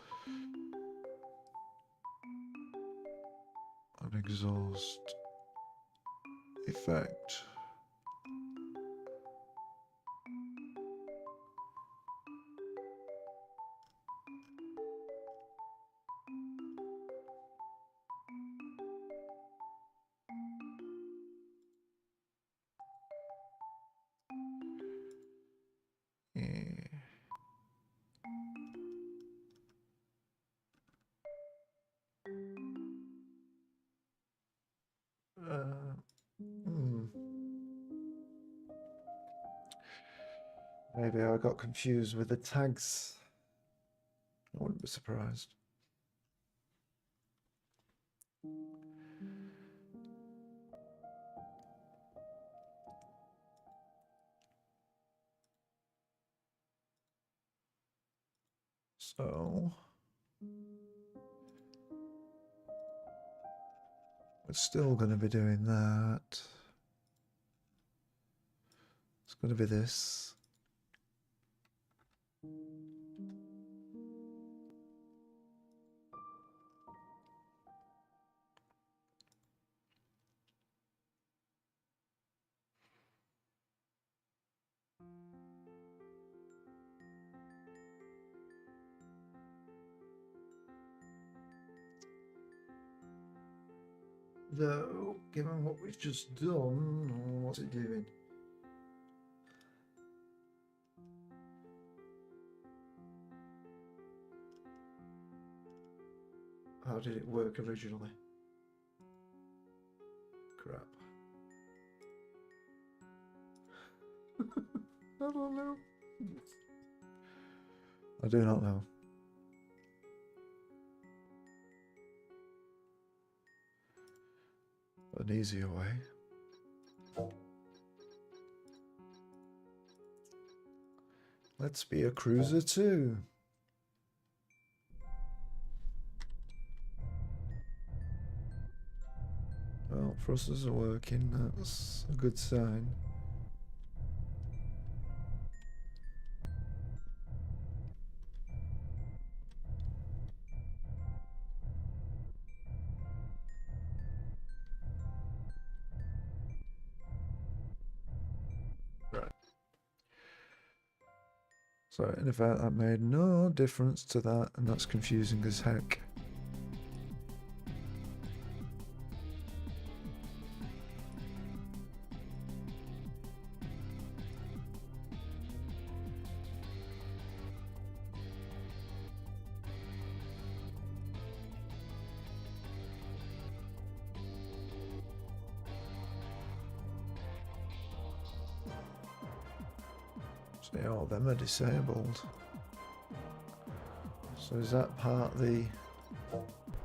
an exhaust effect. Yeah. Uh, hmm. Maybe I got confused with the tags. I wouldn't be surprised. So we're still going to be doing that. It's going to be this. Though, given what we've just done, what's it doing? How did it work originally? Crap. I don't know. I do not know. An easier way. Let's be a cruiser too. Well, thrusters are working, that's a good sign. Right. So in effect that made no difference to that, and that's confusing as heck. See, all them are disabled. So is that part the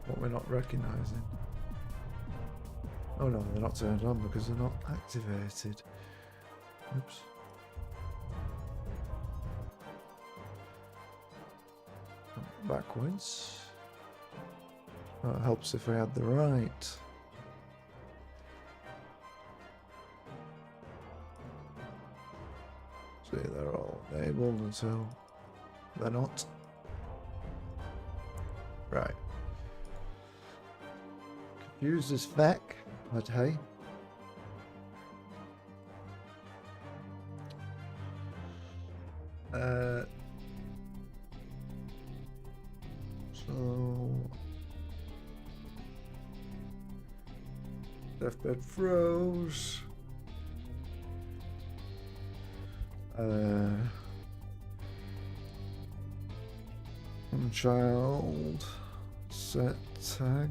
what we're not recognising? Oh no, they're not turned on because they're not activated. Oops. Backwards. That helps if we had the right. See, they're all enabled until they're not. Right. Confused as feck, but hey. So deathbed froze. Child set tag.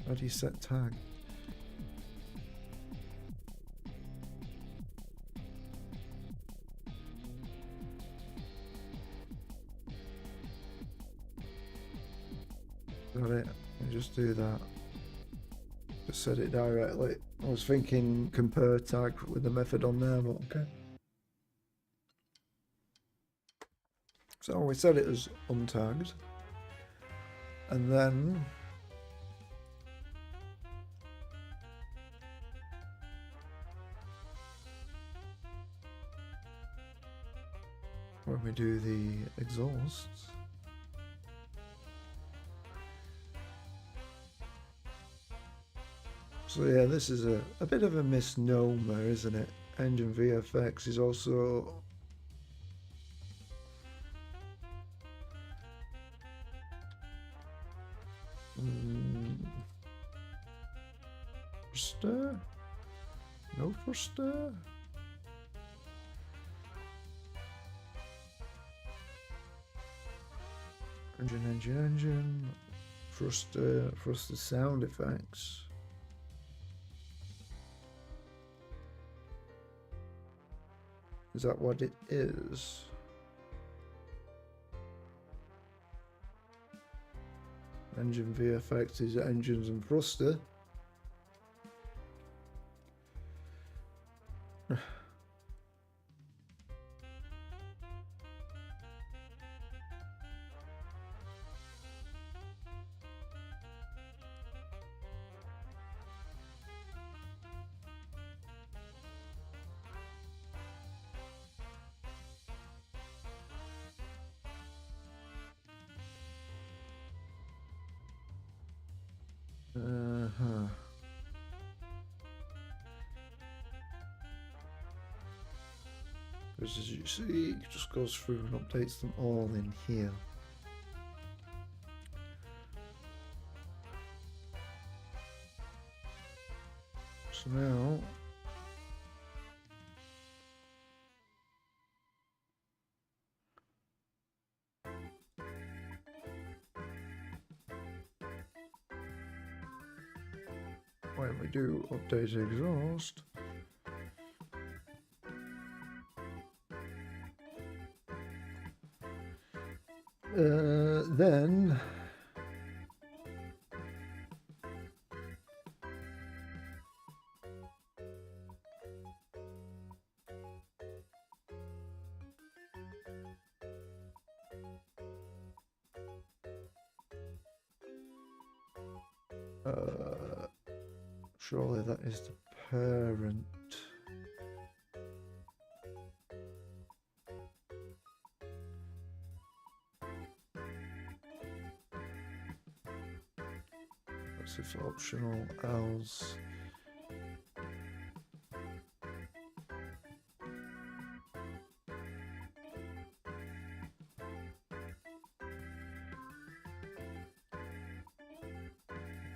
How do you set tag? Got it. I just do that. Just set it directly. I was thinking compare tag with the method on there, but okay. So we set it as untagged. And then when we do the exhausts, so yeah, this is a bit of a misnomer, isn't it? Engine VFX is also thruster? No thruster? Engine, thruster sound effects. Is that what it is? Engine VFX is engines and thruster. Because as you see, it just goes through and updates them all in here. So now when we do update exhaust, then surely that is the parent. That's if optional, else.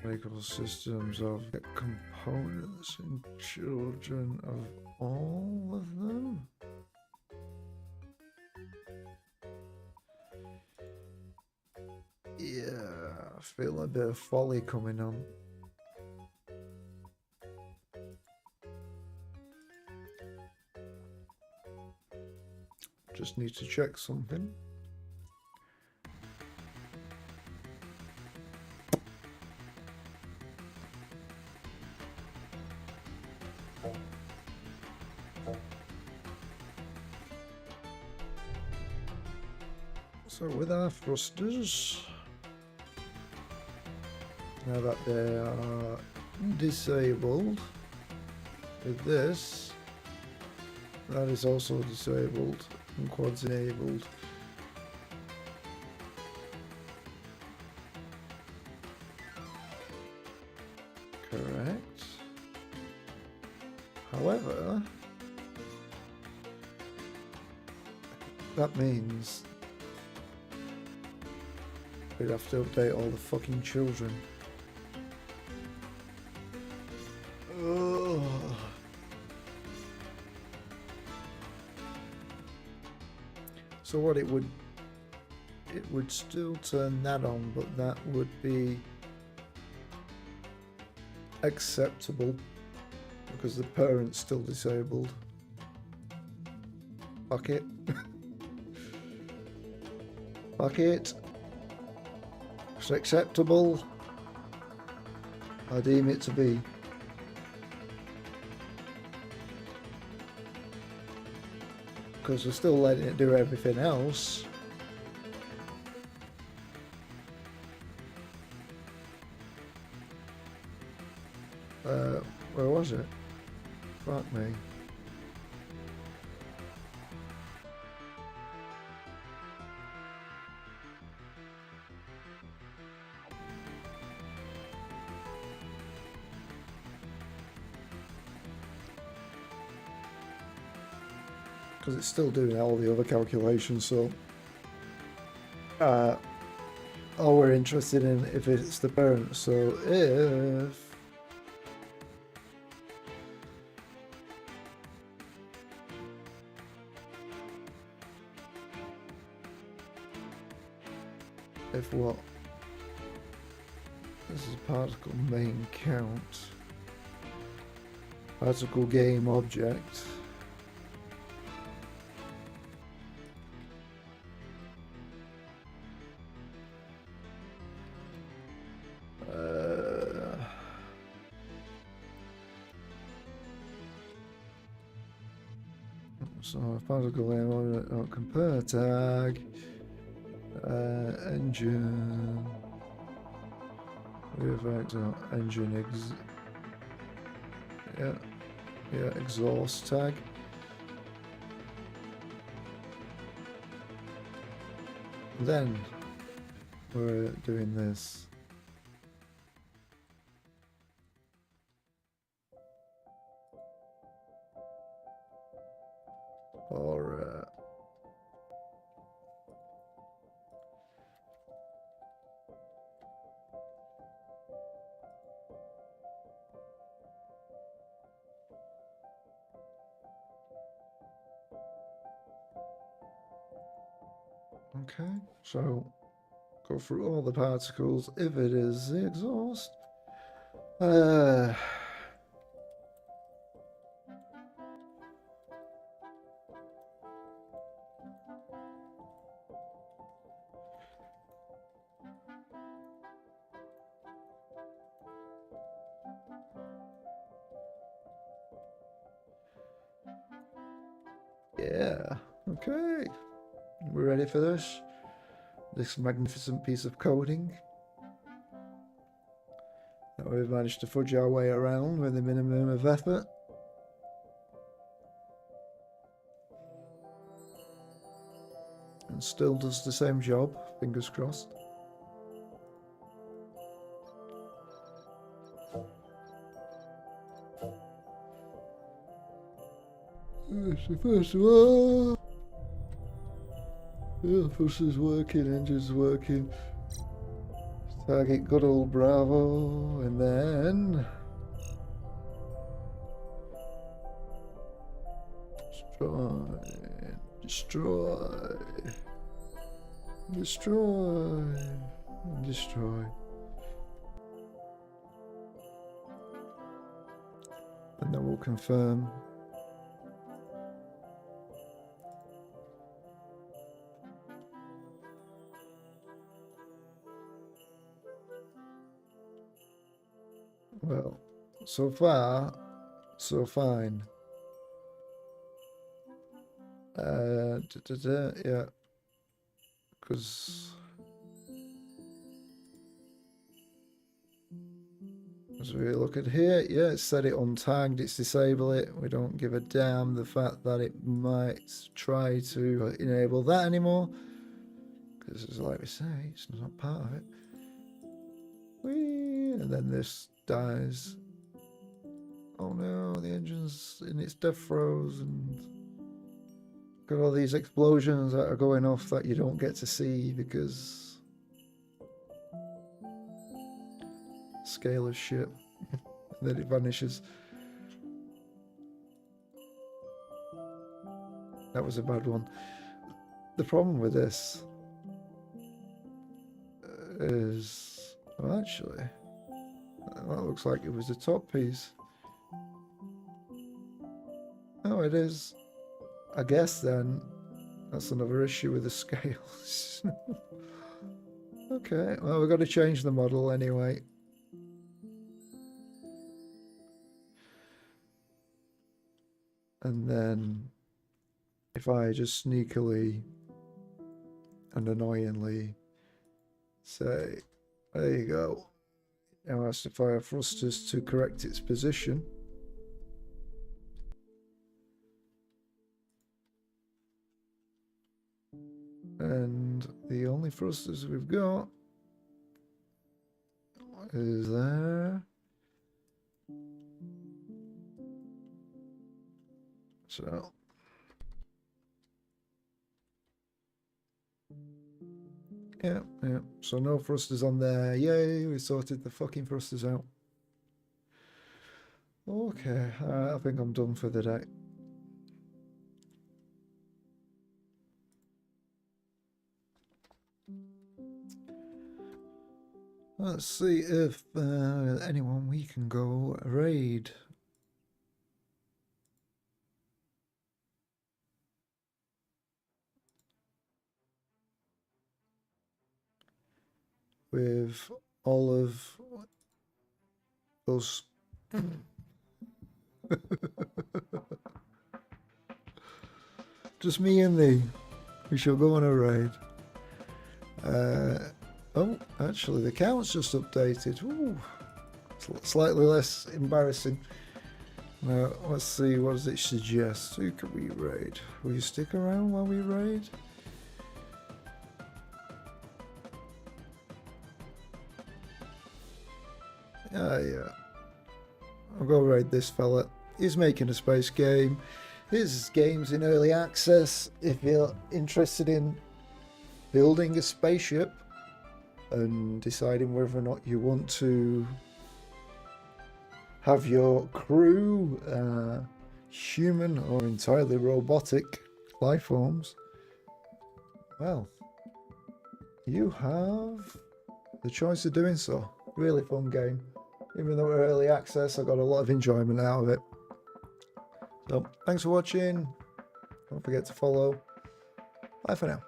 Vehicle systems of components and children of all of them. Yeah, I feel a bit of folly coming on. Just need to check something. So with our thrusters, now that they are disabled, with this, that is also disabled and quads enabled. Correct. However, that means we'd have to update all the fucking children. Ugh. So what it would still turn that on, but that would be acceptable because the parent's still disabled. Fuck it. Fuck it. It's acceptable. I deem it to be. Because we're still letting it do everything else. Where was it? Fuck me. Because it's still doing all the other calculations, so all we're interested in if it's the parent. So if what? This is particle main count. Particle game object. So particle aim compare tag. Engine. Engine exhaust tag. Then we're doing this. Or okay, so go through all the particles. If it is the exhaust, yeah, okay, we're ready for this magnificent piece of coding that we've managed to fudge our way around with a minimum of effort. And still does the same job, fingers crossed. So first of all, yeah, first is working, engine's working. Target good old Bravo, and then destroy, destroy. And then we'll confirm. Well, so far, so fine. Yeah, because as we look at here, yeah, it's set it untagged, it's disable it. We don't give a damn the fact that it might try to enable that anymore, because it's like we say, it's not part of it. Whee! And then this dies. Oh no, the engine's in its death throes, and got all these explosions that are going off that you don't get to see because scale of shit. And then it vanishes. That was a bad one. The problem with this is, well, actually, that looks like it was the top piece. Oh, it is. I guess then that's another issue with the scales. Okay, well, we've got to change the model anyway. And then if I just sneakily and annoyingly say, there you go. Now has to fire thrusters to correct its position. And the only thrusters we've got is there. So yeah. So no thrusters on there. Yay, we sorted the fucking thrusters out. Okay, alright, I think I'm done for the day. Let's see if anyone we can go raid. With all of us. Just me and thee. We shall go on a raid. Oh, actually, the count's just updated. Ooh, slightly less embarrassing. Now, let's see, what does it suggest? Who can we raid? Will you stick around while we raid? Yeah. I'll go raid this fella. He's making a space game. His game's in early access. If you're interested in building a spaceship and deciding whether or not you want to have your crew human or entirely robotic life forms, well, you have the choice of doing so. Really fun game. Even though we're early access, I got a lot of enjoyment out of it. So, thanks for watching. Don't forget to follow. Bye for now.